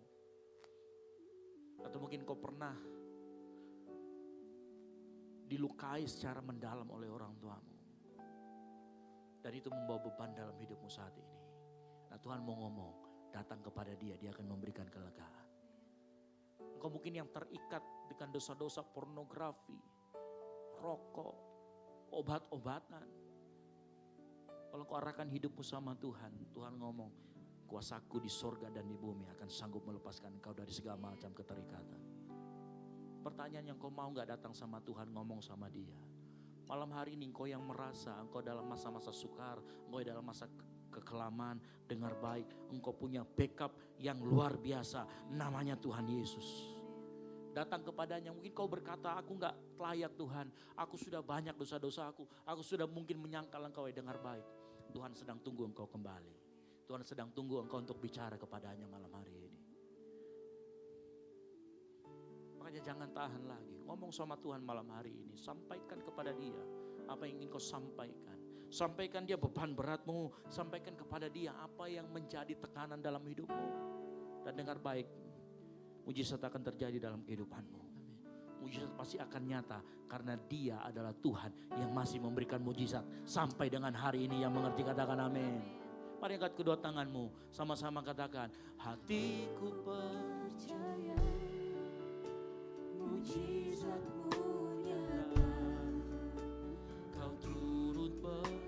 Atau mungkin kau pernah dilukai secara mendalam oleh orang tuamu. Dan itu membawa beban dalam hidupmu saat ini. Nah Tuhan mau ngomong, datang kepada dia, dia akan memberikan kelegaan. Engkau mungkin yang terikat dengan dosa-dosa pornografi, rokok, obat-obatan. Kalau kau arahkan hidupmu sama Tuhan, Tuhan ngomong, kuasaku di sorga dan di bumi akan sanggup melepaskan engkau dari segala macam keterikatan. Pertanyaan yang kau mau gak datang sama Tuhan, ngomong sama dia. Malam hari ini engkau yang merasa engkau dalam masa-masa sukar, engkau dalam masa kekelaman, dengar baik. Engkau punya backup yang luar biasa, namanya Tuhan Yesus. Datang kepadanya, mungkin kau berkata, aku gak layak Tuhan. Aku sudah banyak dosa-dosa aku sudah mungkin menyangkal engkau, dengar baik. Tuhan sedang tunggu engkau kembali. Tuhan sedang tunggu engkau untuk bicara kepadanya malam hari ini. Makanya jangan tahan lagi. Ngomong sama Tuhan malam hari ini. Sampaikan kepada dia apa yang ingin kau sampaikan. Sampaikan dia beban beratmu. Sampaikan kepada dia apa yang menjadi tekanan dalam hidupmu. Dan dengar baik. Mujizat akan terjadi dalam kehidupanmu. Mujizat pasti akan nyata. Karena dia adalah Tuhan yang masih memberikan mujizat. Sampai dengan hari ini yang mengerti katakan amin. Mari angkat kedua tanganmu. Sama-sama katakan. Hatiku percaya. Mujizatmu nyata, kau turut bekerja.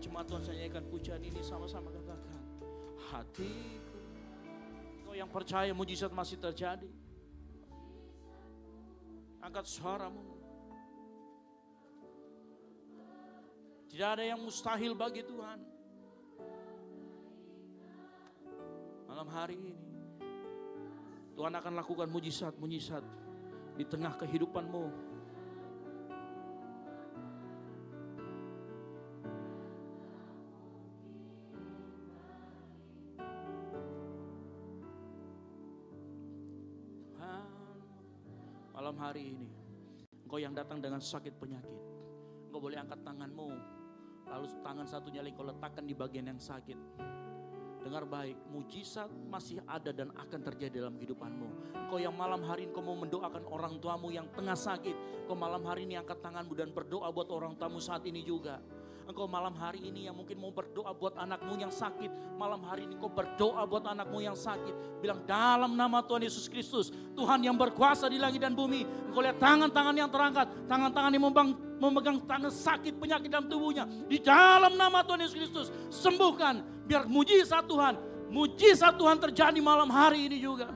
Jemaat Tuhan, saya nyanyikan pujian ini sama-sama katakan. Hatiku, kau yang percaya mujizat masih terjadi. Angkat suaramu. Tidak ada yang mustahil bagi Tuhan. Malam hari ini Tuhan akan lakukan mujizat-mujizat di tengah kehidupanmu. Malam hari ini, engkau yang datang dengan sakit penyakit, engkau boleh angkat tanganmu, lalu tangan satunya lagi kau letakkan di bagian yang sakit. Dengar baik, mujizat masih ada dan akan terjadi dalam kehidupanmu. Engkau yang malam hari ini kau mau mendoakan orang tuamu yang tengah sakit, engkau malam hari ini angkat tanganmu dan berdoa buat orang tuamu saat ini juga. Engkau malam hari ini yang mungkin mau berdoa buat anakmu yang sakit. Malam hari ini kau berdoa buat anakmu yang sakit. Bilang dalam nama Tuhan Yesus Kristus. Tuhan yang berkuasa di langit dan bumi. Engkau lihat tangan-tangan yang terangkat. Tangan-tangan yang memegang tangan sakit penyakit dalam tubuhnya. Di dalam nama Tuhan Yesus Kristus. Sembuhkan. Biar mujizat Tuhan terjadi malam hari ini juga.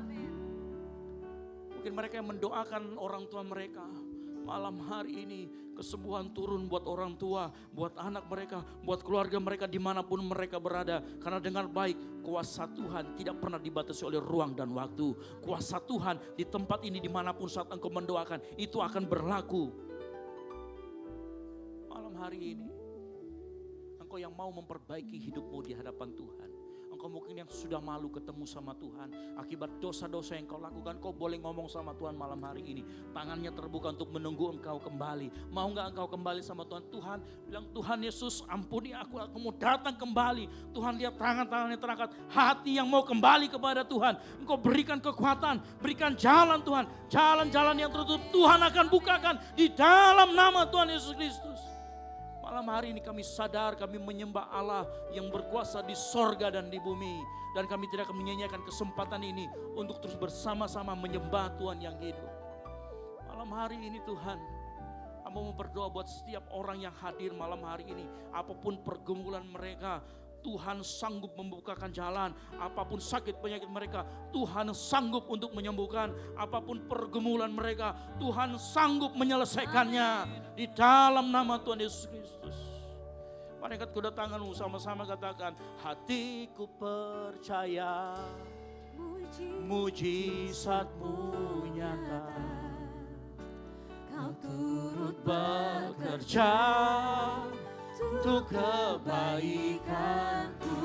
Mungkin mereka yang mendoakan orang tua mereka. Malam hari ini kesembuhan turun buat orang tua, buat anak mereka, buat keluarga mereka dimanapun mereka berada. Karena dengar baik, kuasa Tuhan tidak pernah dibatasi oleh ruang dan waktu. Kuasa Tuhan di tempat ini dimanapun saat engkau mendoakan, itu akan berlaku. Malam hari ini, engkau yang mau memperbaiki hidupmu di hadapan Tuhan. Engkau mungkin yang sudah malu ketemu sama Tuhan akibat dosa-dosa yang kau lakukan. Kau boleh ngomong sama Tuhan malam hari ini. Tangannya terbuka untuk menunggu engkau kembali. Mau gak engkau kembali sama Tuhan? Tuhan bilang, Tuhan Yesus ampuni aku mau datang kembali. Tuhan lihat tangan-tangannya terangkat. Hati yang mau kembali kepada Tuhan. Engkau berikan kekuatan, berikan jalan Tuhan. Jalan-jalan yang tertutup Tuhan akan bukakan di dalam nama Tuhan Yesus Kristus. Malam hari ini kami sadar kami menyembah Allah yang berkuasa di sorga dan di bumi. Dan kami tidak akan menyanyiakan kesempatan ini untuk terus bersama-sama menyembah Tuhan yang hidup. Malam hari ini Tuhan, hamba mau berdoa buat setiap orang yang hadir malam hari ini. Apapun pergumulan mereka, Tuhan sanggup membukakan jalan. Apapun sakit penyakit mereka, Tuhan sanggup untuk menyembuhkan. Apapun pergumulan mereka, Tuhan sanggup menyelesaikannya. Di dalam nama Tuhan Yesus Kristus. Mari angkat kedua tanganmu sama-sama katakan, hatiku percaya mujizat-Mu nyata. Kau turut bekerja untuk kebaikanku.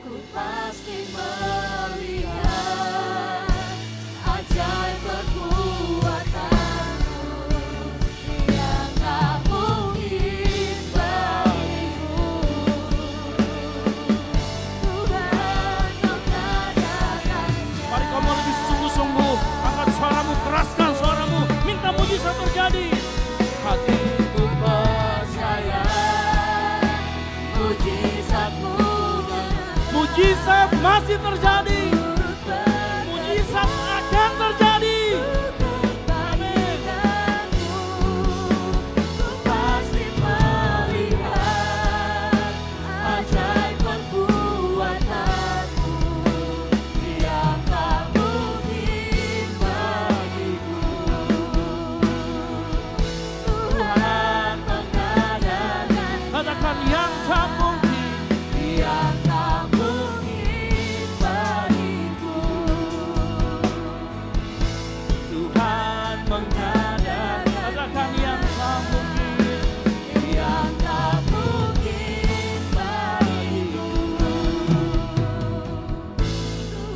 Ku pasti melihat ajaib perbuatan-Mu yang tak mungkin bagiku. Tuhan, Kau katakannya. Mari kamu lebih sungguh-sungguh, angkat suaramu, keraskan suaramu, minta mujizat terjadi. Hatiku percaya mujizat-Mu, mujizat masih terjadi, mujizat akan terjadi. Amin. Ku pasti melihat ajaib perbuatan-Mu yang tak mungkin bagiku. Tuhan mengadakan, katakan yang tak mungkin, yang tak mungkin bagiku. Tuhan mengadakan, katakan yang tak mungkin, yang tak mungkin bagiku.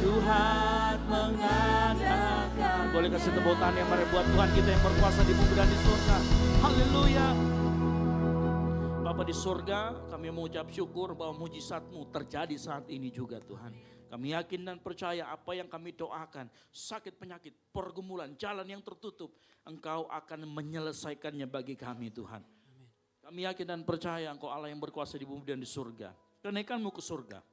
Tuhan mengadakan. Boleh kasih tepuk tangan yang mari buat Tuhan kita yang berkuasa di bumi dan di surga. Haleluya. Bapa di surga, kami mengucap syukur bahwa mujizat-Mu terjadi saat ini juga Tuhan. Kami yakin dan percaya apa yang kami doakan, sakit penyakit, pergumulan, jalan yang tertutup, Engkau akan menyelesaikannya bagi kami Tuhan. Kami yakin dan percaya Engkau Allah yang berkuasa di bumi dan di surga. Kenaikan-Mu ke surga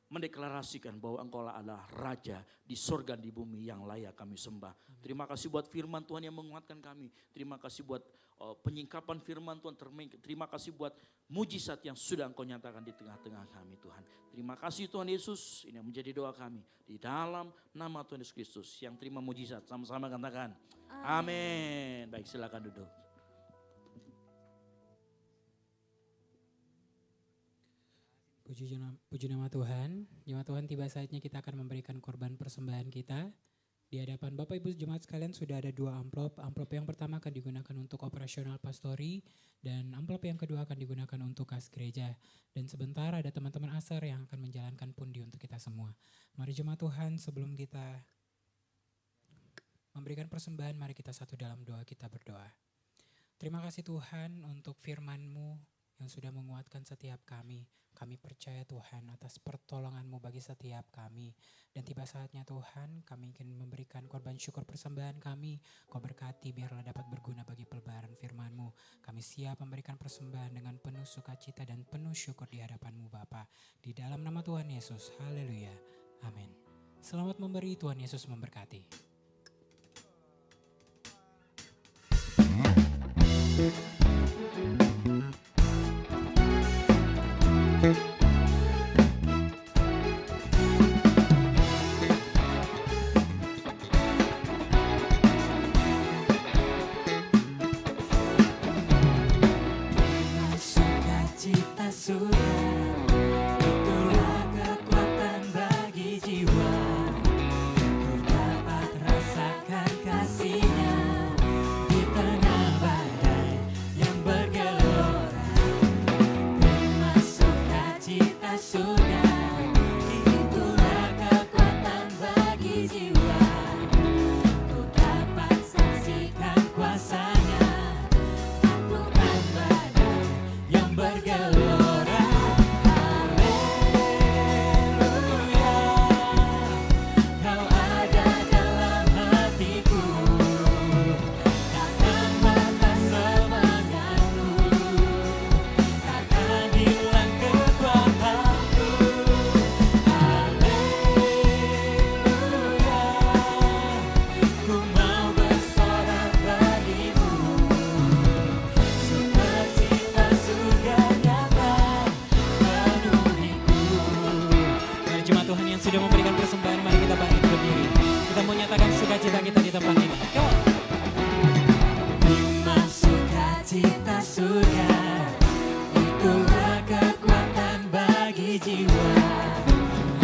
mendeklarasikan bahwa Engkau adalah Raja di surga dan di bumi yang layak kami sembah. Terima kasih buat firman Tuhan yang menguatkan kami. Terima kasih buat penyingkapan firman Tuhan. Terima kasih buat mujizat yang sudah Engkau nyatakan di tengah-tengah kami Tuhan. Terima kasih Tuhan Yesus, ini yang menjadi doa kami. Di dalam nama Tuhan Yesus Kristus yang terima mujizat. Sama-sama katakan amin. Baik, silakan duduk. Puji nama Tuhan. Jemaat Tuhan, tiba saatnya kita akan memberikan korban persembahan kita. Di hadapan Bapak Ibu jemaat sekalian sudah ada 2 amplop. Amplop yang pertama akan digunakan untuk operasional pastori dan amplop yang kedua akan digunakan untuk kas gereja. Dan sebentar ada teman-teman ASER yang akan menjalankan pundi untuk kita semua. Mari jemaat Tuhan, sebelum kita memberikan persembahan, mari kita satu dalam doa, kita berdoa. Terima kasih Tuhan untuk firman-Mu yang sudah menguatkan setiap kami. Kami percaya Tuhan atas pertolongan-Mu bagi setiap kami. Dan tiba saatnya Tuhan, kami ingin memberikan korban syukur persembahan kami. Kau berkati biarlah dapat berguna bagi pelebaran firman-Mu. Kami siap memberikan persembahan dengan penuh sukacita dan penuh syukur di hadapan-Mu Bapa. Di dalam nama Tuhan Yesus, haleluya, amin. Selamat memberi, Tuhan Yesus memberkati. Sukacita sudah, itulah kekuatan bagi jiwa. Ku dapat rasakan kasih-Nya di tengah badai yang bergelora. Terima sukacita sudah. surga, itulah kekuatan bagi jiwa.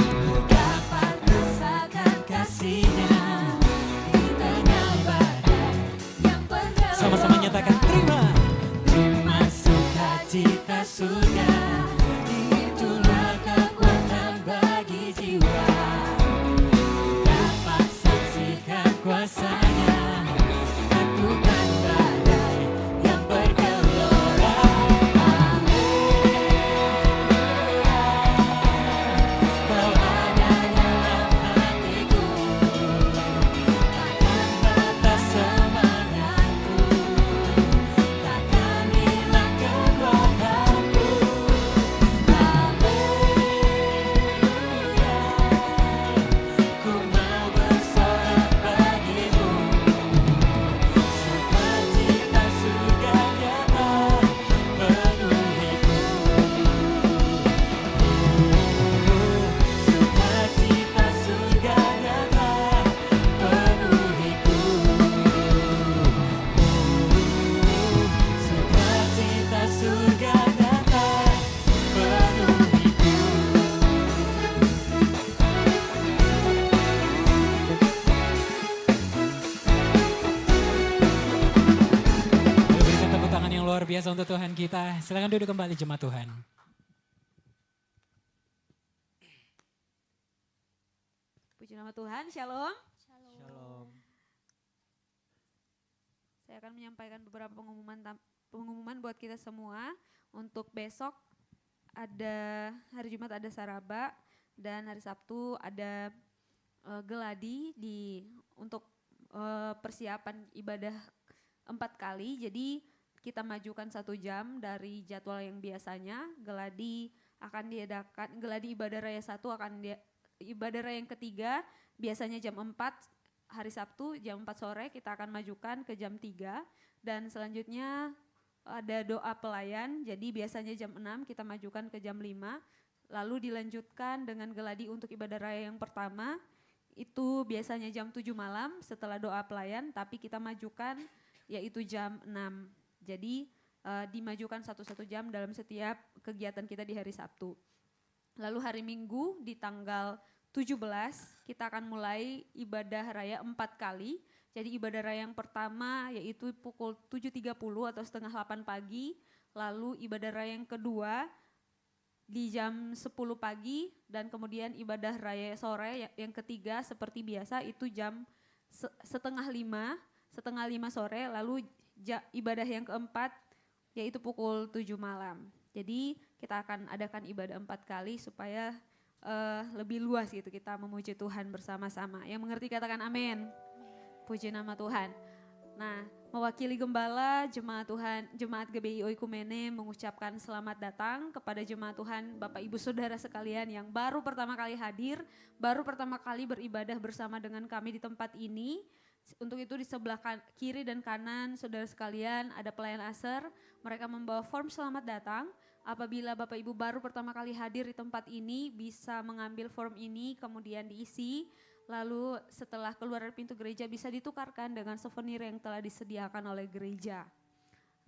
Ku dapat rasakan kasih-Nya di tengah badai yang bergelora. Sama-sama nyatakan terima. Terima sukacita surga, itulah kekuatan bagi jiwa. Dapat saksikan kuasa-Nya, taklukan badai yang bergelora. Haleluya, Kau ada dalam hatiku, takkan batas semangatku, takkan hilang kekuatanku. Haleluya, ku mau bersorak bagimu, sukacita surga nyata penuhiku. Sukacita surga nyata penuhiku. Sukacita surga nyata penuhiku. Mari berikan tepuk tangan yang luar biasa untuk Tuhan kita. Silakan duduk kembali jemaat Tuhan. Puji nama Tuhan, shalom. Shalom. Saya akan menyampaikan beberapa pengumuman buat kita semua. Untuk besok ada hari Jumat ada Saraba dan hari Sabtu ada geladi untuk persiapan ibadah 4 kali. Jadi kita majukan 1 jam dari jadwal yang biasanya. Geladi ibadah raya 1 ibadah raya yang ketiga biasanya jam 4, hari Sabtu jam 4 sore kita akan majukan ke jam 3 dan selanjutnya ada doa pelayan, jadi biasanya jam 6 kita majukan ke jam 5, lalu dilanjutkan dengan geladi untuk ibadah raya yang pertama, itu biasanya jam 7 malam setelah doa pelayan, tapi kita majukan yaitu jam 6, jadi dimajukan 1 jam dalam setiap kegiatan kita di hari Sabtu. Lalu hari Minggu di tanggal 17 kita akan mulai ibadah raya 4 kali. Jadi ibadah raya yang pertama yaitu pukul 7.30 atau setengah 8 pagi. Lalu ibadah raya yang kedua di jam 10 pagi. Dan kemudian ibadah raya sore yang ketiga seperti biasa itu jam setengah 5 sore. Lalu ibadah yang keempat yaitu pukul 7 malam. Jadi kita akan adakan ibadah 4 kali supaya lebih luas gitu kita memuji Tuhan bersama-sama. Yang mengerti katakan amin. Puji nama Tuhan. Nah, mewakili gembala jemaat Tuhan, jemaat GBI Oikumene mengucapkan selamat datang kepada jemaat Tuhan, Bapak Ibu Saudara sekalian yang baru pertama kali hadir, baru pertama kali beribadah bersama dengan kami di tempat ini. Untuk itu di sebelah kiri dan kanan saudara sekalian ada pelayan ASER, mereka membawa form selamat datang. Apabila Bapak Ibu baru pertama kali hadir di tempat ini bisa mengambil form ini kemudian diisi. Lalu setelah keluar dari pintu gereja bisa ditukarkan dengan souvenir yang telah disediakan oleh gereja.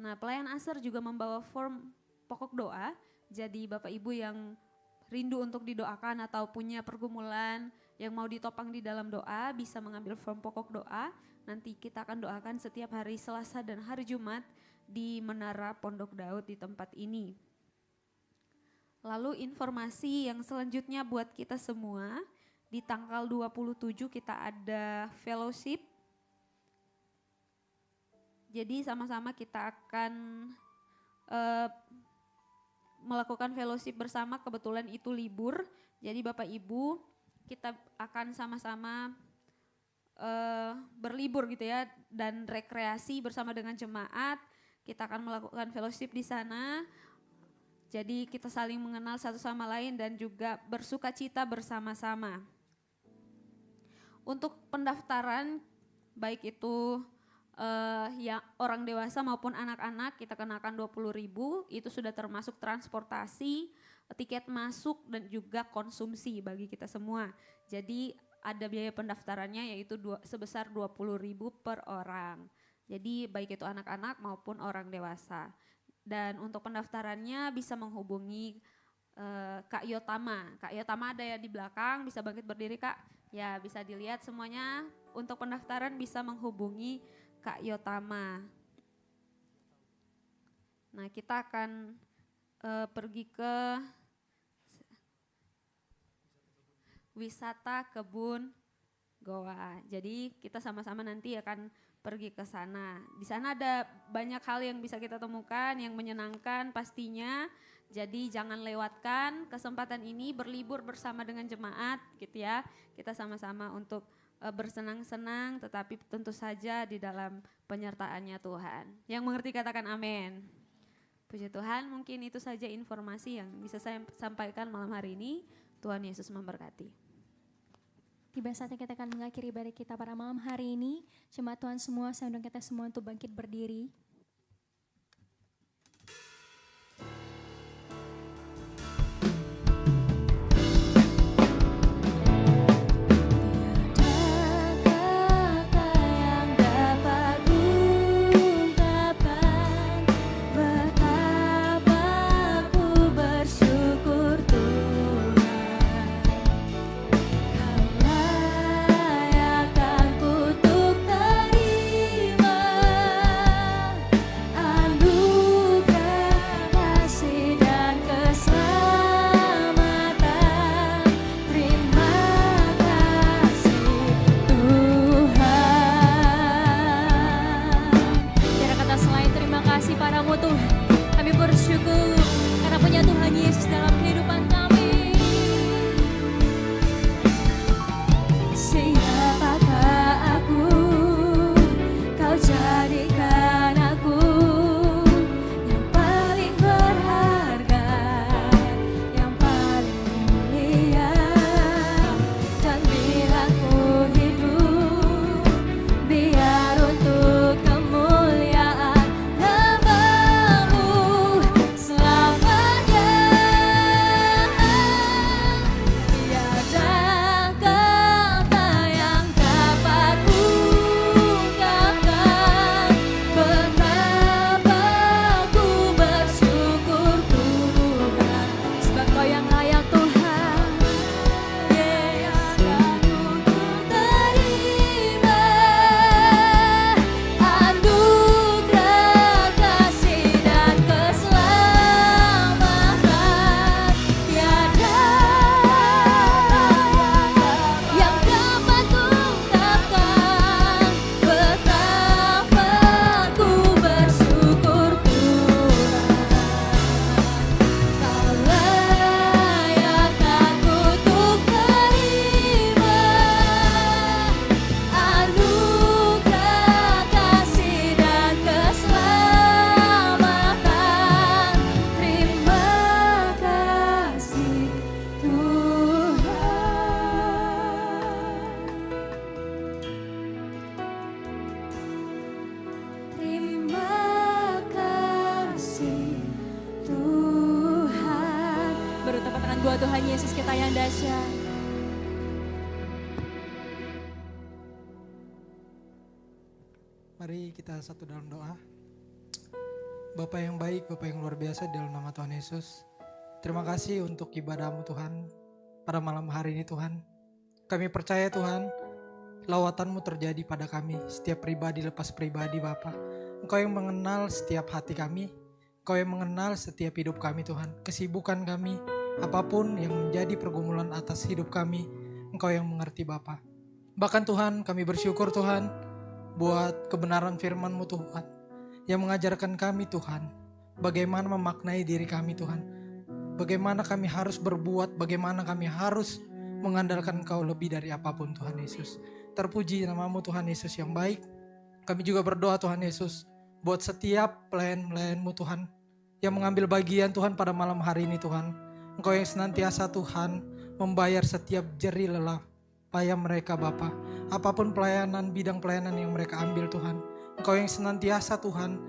Nah, pelayan ASER juga membawa form pokok doa. Jadi Bapak Ibu yang rindu untuk didoakan atau punya pergumulan yang mau ditopang di dalam doa bisa mengambil form pokok doa. Nanti kita akan doakan setiap hari Selasa dan hari Jumat di Menara Pondok Daud di tempat ini. Lalu informasi yang selanjutnya buat kita semua. Di tanggal 27 kita ada fellowship. Jadi sama-sama kita akan melakukan fellowship bersama, kebetulan itu libur. Jadi Bapak Ibu kita akan sama-sama berlibur gitu ya dan rekreasi bersama dengan jemaat. Kita akan melakukan fellowship di sana. Jadi kita saling mengenal satu sama lain dan juga bersuka cita bersama-sama. Untuk pendaftaran baik itu yang orang dewasa maupun anak-anak kita kenakan 20.000, itu sudah termasuk transportasi, tiket masuk dan juga konsumsi bagi kita semua. Jadi ada biaya pendaftarannya yaitu sebesar 20.000 per orang. Jadi baik itu anak-anak maupun orang dewasa. Dan untuk pendaftarannya bisa menghubungi Kak Yotama. Kak Yotama ada ya di belakang, bisa bangkit berdiri Kak. Ya bisa dilihat semuanya. Untuk pendaftaran bisa menghubungi Kak Yotama. Nah kita akan pergi ke wisata kebun goa. Jadi kita sama-sama nanti akan pergi ke sana. Di sana ada banyak hal yang bisa kita temukan yang menyenangkan pastinya. Jadi jangan lewatkan kesempatan ini berlibur bersama dengan jemaat gitu ya. Kita sama-sama untuk bersenang-senang tetapi tentu saja di dalam penyertaannya Tuhan. Yang mengerti katakan amin. Puji Tuhan, mungkin itu saja informasi yang bisa saya sampaikan malam hari ini. Tuhan Yesus memberkati. Tiba saatnya kita akan mengakhiri ibadah kita pada malam hari ini. Jemaat Tuhan semua, saya undang kita semua untuk bangkit berdiri. Tuhan Yesus kita yang dahsyat. Mari kita satu dalam doa. Bapa yang baik, Bapa yang luar biasa dalam nama Tuhan Yesus. Terima kasih untuk ibadah-Mu Tuhan pada malam hari ini Tuhan. Kami percaya Tuhan, lawatan-Mu terjadi pada kami, setiap pribadi lepas pribadi Bapa. Engkau yang mengenal setiap hati kami, Engkau yang mengenal setiap hidup kami Tuhan. Kesibukan kami, apapun yang menjadi pergumulan atas hidup kami, Engkau yang mengerti Bapa. Bahkan Tuhan kami bersyukur Tuhan buat kebenaran firman-Mu Tuhan, yang mengajarkan kami Tuhan, bagaimana memaknai diri kami Tuhan. Bagaimana kami harus berbuat, bagaimana kami harus mengandalkan Engkau lebih dari apapun Tuhan Yesus. Terpuji nama-Mu Tuhan Yesus yang baik. Kami juga berdoa Tuhan Yesus, buat setiap pelayan-pelayan-Mu Tuhan, yang mengambil bagian Tuhan pada malam hari ini Tuhan. Engkau yang senantiasa Tuhan membayar setiap jerih lelah payah mereka Bapa. Apapun pelayanan, bidang pelayanan yang mereka ambil Tuhan, Engkau yang senantiasa Tuhan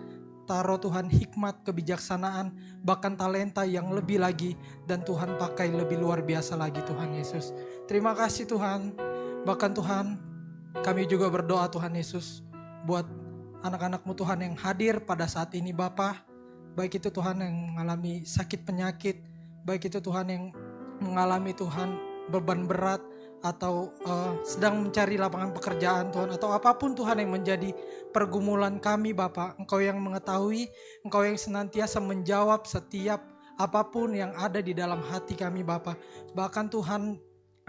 taruh Tuhan hikmat, kebijaksanaan, bahkan talenta yang lebih lagi, dan Tuhan pakai lebih luar biasa lagi Tuhan Yesus. Terima kasih Tuhan. Bahkan Tuhan kami juga berdoa Tuhan Yesus buat anak-anak-Mu Tuhan yang hadir pada saat ini Bapa. baik itu Tuhan yang mengalami sakit penyakit, baik itu Tuhan yang mengalami Tuhan beban berat, atau sedang mencari lapangan pekerjaan Tuhan, atau apapun Tuhan yang menjadi pergumulan kami Bapa. Engkau yang mengetahui, Engkau yang senantiasa menjawab setiap apapun yang ada di dalam hati kami Bapa. Bahkan Tuhan,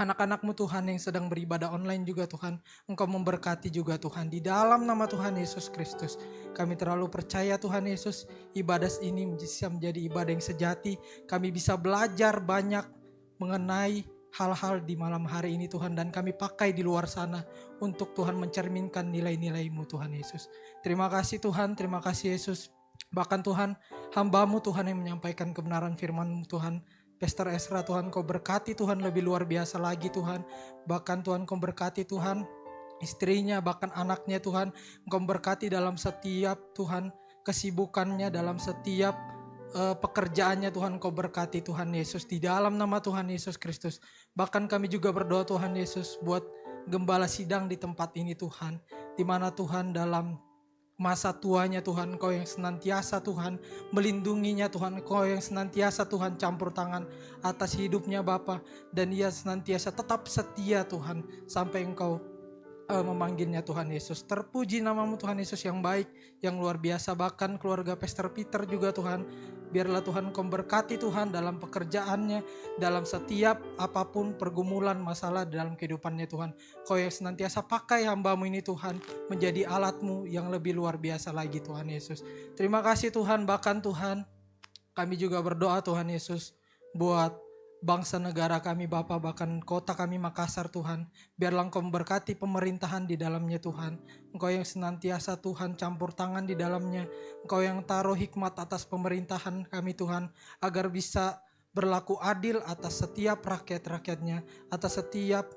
anak-anak-Mu Tuhan yang sedang beribadah online juga Tuhan, Engkau memberkati juga Tuhan. Di dalam nama Tuhan Yesus Kristus, kami terlalu percaya Tuhan Yesus, ibadah ini bisa menjadi ibadah yang sejati. Kami bisa belajar banyak mengenai hal-hal di malam hari ini Tuhan, dan kami pakai di luar sana untuk Tuhan mencerminkan nilai-nilai-Mu Tuhan Yesus. Terima kasih Tuhan, terima kasih Yesus. Bahkan Tuhan, hamba-Mu Tuhan yang menyampaikan kebenaran firman-Mu Tuhan, Pastor Ezra Tuhan, Kau berkati Tuhan lebih luar biasa lagi Tuhan. Bahkan Tuhan Kau berkati Tuhan istrinya, bahkan anaknya Tuhan. Kau berkati dalam setiap Tuhan kesibukannya, dalam setiap pekerjaannya Tuhan. Kau berkati Tuhan Yesus di dalam nama Tuhan Yesus Kristus. Bahkan kami juga berdoa Tuhan Yesus buat gembala sidang di tempat ini Tuhan, di mana Tuhan dalam masa tuanya Tuhan, Kau yang senantiasa Tuhan melindunginya Tuhan, Kau yang senantiasa Tuhan campur tangan atas hidupnya Bapa, dan ia senantiasa tetap setia Tuhan sampai Engkau memanggilnya Tuhan Yesus. Terpuji nama-Mu Tuhan Yesus yang baik, yang luar biasa. Bahkan keluarga Pastor Peter juga Tuhan, biarlah Tuhan Kau berkati Tuhan dalam pekerjaannya, dalam setiap apapun pergumulan masalah dalam kehidupannya Tuhan. Kau yang senantiasa pakai hamba-Mu ini Tuhan menjadi alat-Mu yang lebih luar biasa lagi Tuhan Yesus. Terima kasih Tuhan. Bahkan Tuhan, kami juga berdoa Tuhan Yesus buat bangsa negara kami Bapa, bahkan kota kami Makassar Tuhan. Biarlah Engkau memberkati pemerintahan di dalamnya Tuhan. Engkau yang senantiasa Tuhan campur tangan di dalamnya. Engkau yang taruh hikmat atas pemerintahan kami Tuhan, agar bisa berlaku adil atas setiap rakyat-rakyatnya, atas setiap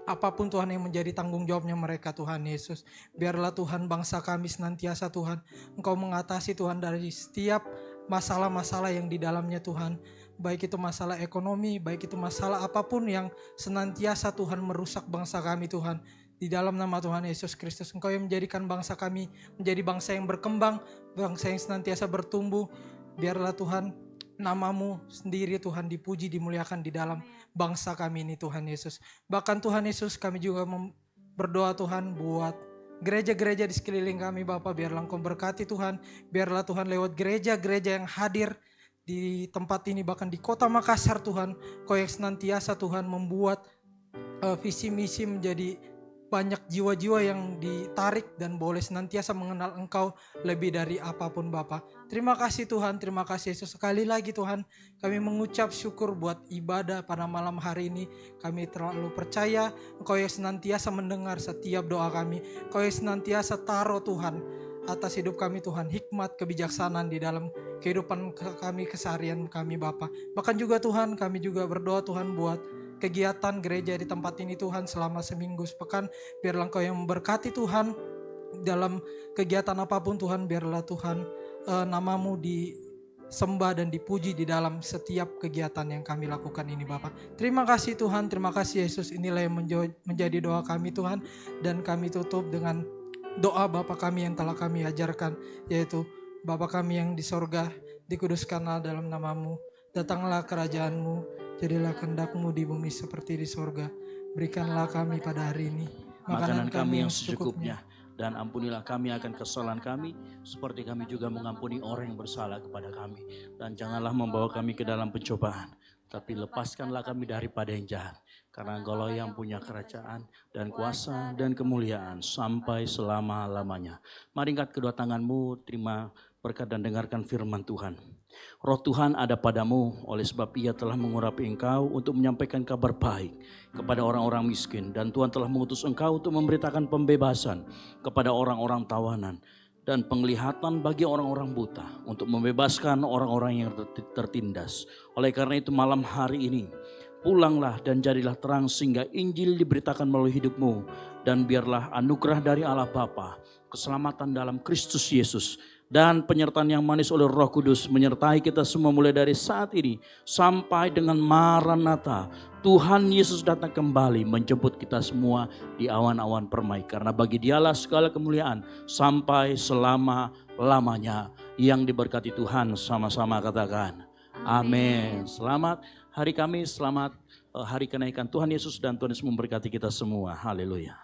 apapun Tuhan yang menjadi tanggung jawabnya mereka Tuhan Yesus. Biarlah Tuhan bangsa kami senantiasa Tuhan Engkau mengatasi Tuhan dari setiap masalah-masalah yang di dalamnya Tuhan. Baik itu masalah ekonomi, baik itu masalah apapun yang senantiasa Tuhan merusak bangsa kami Tuhan. Di dalam nama Tuhan Yesus Kristus, Engkau yang menjadikan bangsa kami menjadi bangsa yang berkembang, bangsa yang senantiasa bertumbuh. Biarlah Tuhan nama-Mu sendiri Tuhan dipuji, dimuliakan di dalam bangsa kami ini Tuhan Yesus. Bahkan Tuhan Yesus, kami juga berdoa Tuhan buat gereja-gereja di sekeliling kami Bapa. Biarlah Engkau berkati Tuhan, biarlah Tuhan lewat gereja-gereja yang hadir di tempat ini, bahkan di kota Makassar Tuhan, Kau yang senantiasa Tuhan membuat visi misi menjadi banyak jiwa-jiwa yang ditarik dan boleh senantiasa mengenal Engkau lebih dari apapun Bapa. Terima kasih Tuhan, terima kasih Yesus. Sekali lagi Tuhan, kami mengucap syukur buat ibadah pada malam hari ini. Kami terlalu percaya Engkau yang senantiasa mendengar setiap doa kami. Engkau yang senantiasa taruh Tuhan atas hidup kami Tuhan, hikmat kebijaksanaan di dalam kehidupan kami, keseharian kami Bapa. Bahkan juga Tuhan, kami juga berdoa Tuhan buat kegiatan gereja di tempat ini Tuhan selama seminggu sepekan. Biarlah Engkau yang memberkati Tuhan dalam kegiatan apapun Tuhan. Biarlah Tuhan nama-Mu disembah dan dipuji di dalam setiap kegiatan yang kami lakukan ini Bapa. Terima kasih Tuhan, terima kasih Yesus. Inilah yang menjadi doa kami Tuhan. Dan kami tutup dengan doa Bapa kami yang telah kami ajarkan, yaitu Bapa kami yang di sorga, dikuduskanlah dalam nama-Mu, datanglah kerajaan-Mu, jadilah kehendak-Mu di bumi seperti di sorga. Berikanlah kami pada hari ini makanan kami yang secukupnya, dan ampunilah kami akan kesalahan kami, seperti kami juga mengampuni orang yang bersalah kepada kami. Dan janganlah membawa kami ke dalam pencobaan, tapi lepaskanlah kami daripada yang jahat. Karena Engkaulah yang punya kerajaan dan kuasa dan kemuliaan sampai selama-lamanya. Mari angkat kedua tanganmu, terima berkat dan dengarkan firman Tuhan. Roh Tuhan ada padamu, oleh sebab Ia telah mengurapi engkau untuk menyampaikan kabar baik kepada orang-orang miskin. Dan Tuhan telah mengutus engkau untuk memberitakan pembebasan kepada orang-orang tawanan dan penglihatan bagi orang-orang buta, untuk membebaskan orang-orang yang tertindas. Oleh karena itu malam hari ini, pulanglah dan jadilah terang sehingga Injil diberitakan melalui hidupmu. Dan biarlah anugerah dari Allah Bapa, keselamatan dalam Kristus Yesus, dan penyertaan yang manis oleh Roh Kudus menyertai kita semua mulai dari saat ini sampai dengan Maranatha. Tuhan Yesus datang kembali menjemput kita semua di awan-awan permai. Karena bagi Dialah segala kemuliaan sampai selama-lamanya. Yang diberkati Tuhan sama-sama katakan amin. Selamat hari Kamis, selamat hari kenaikan Tuhan Yesus, dan Tuhan Yesus memberkati kita semua. Haleluya.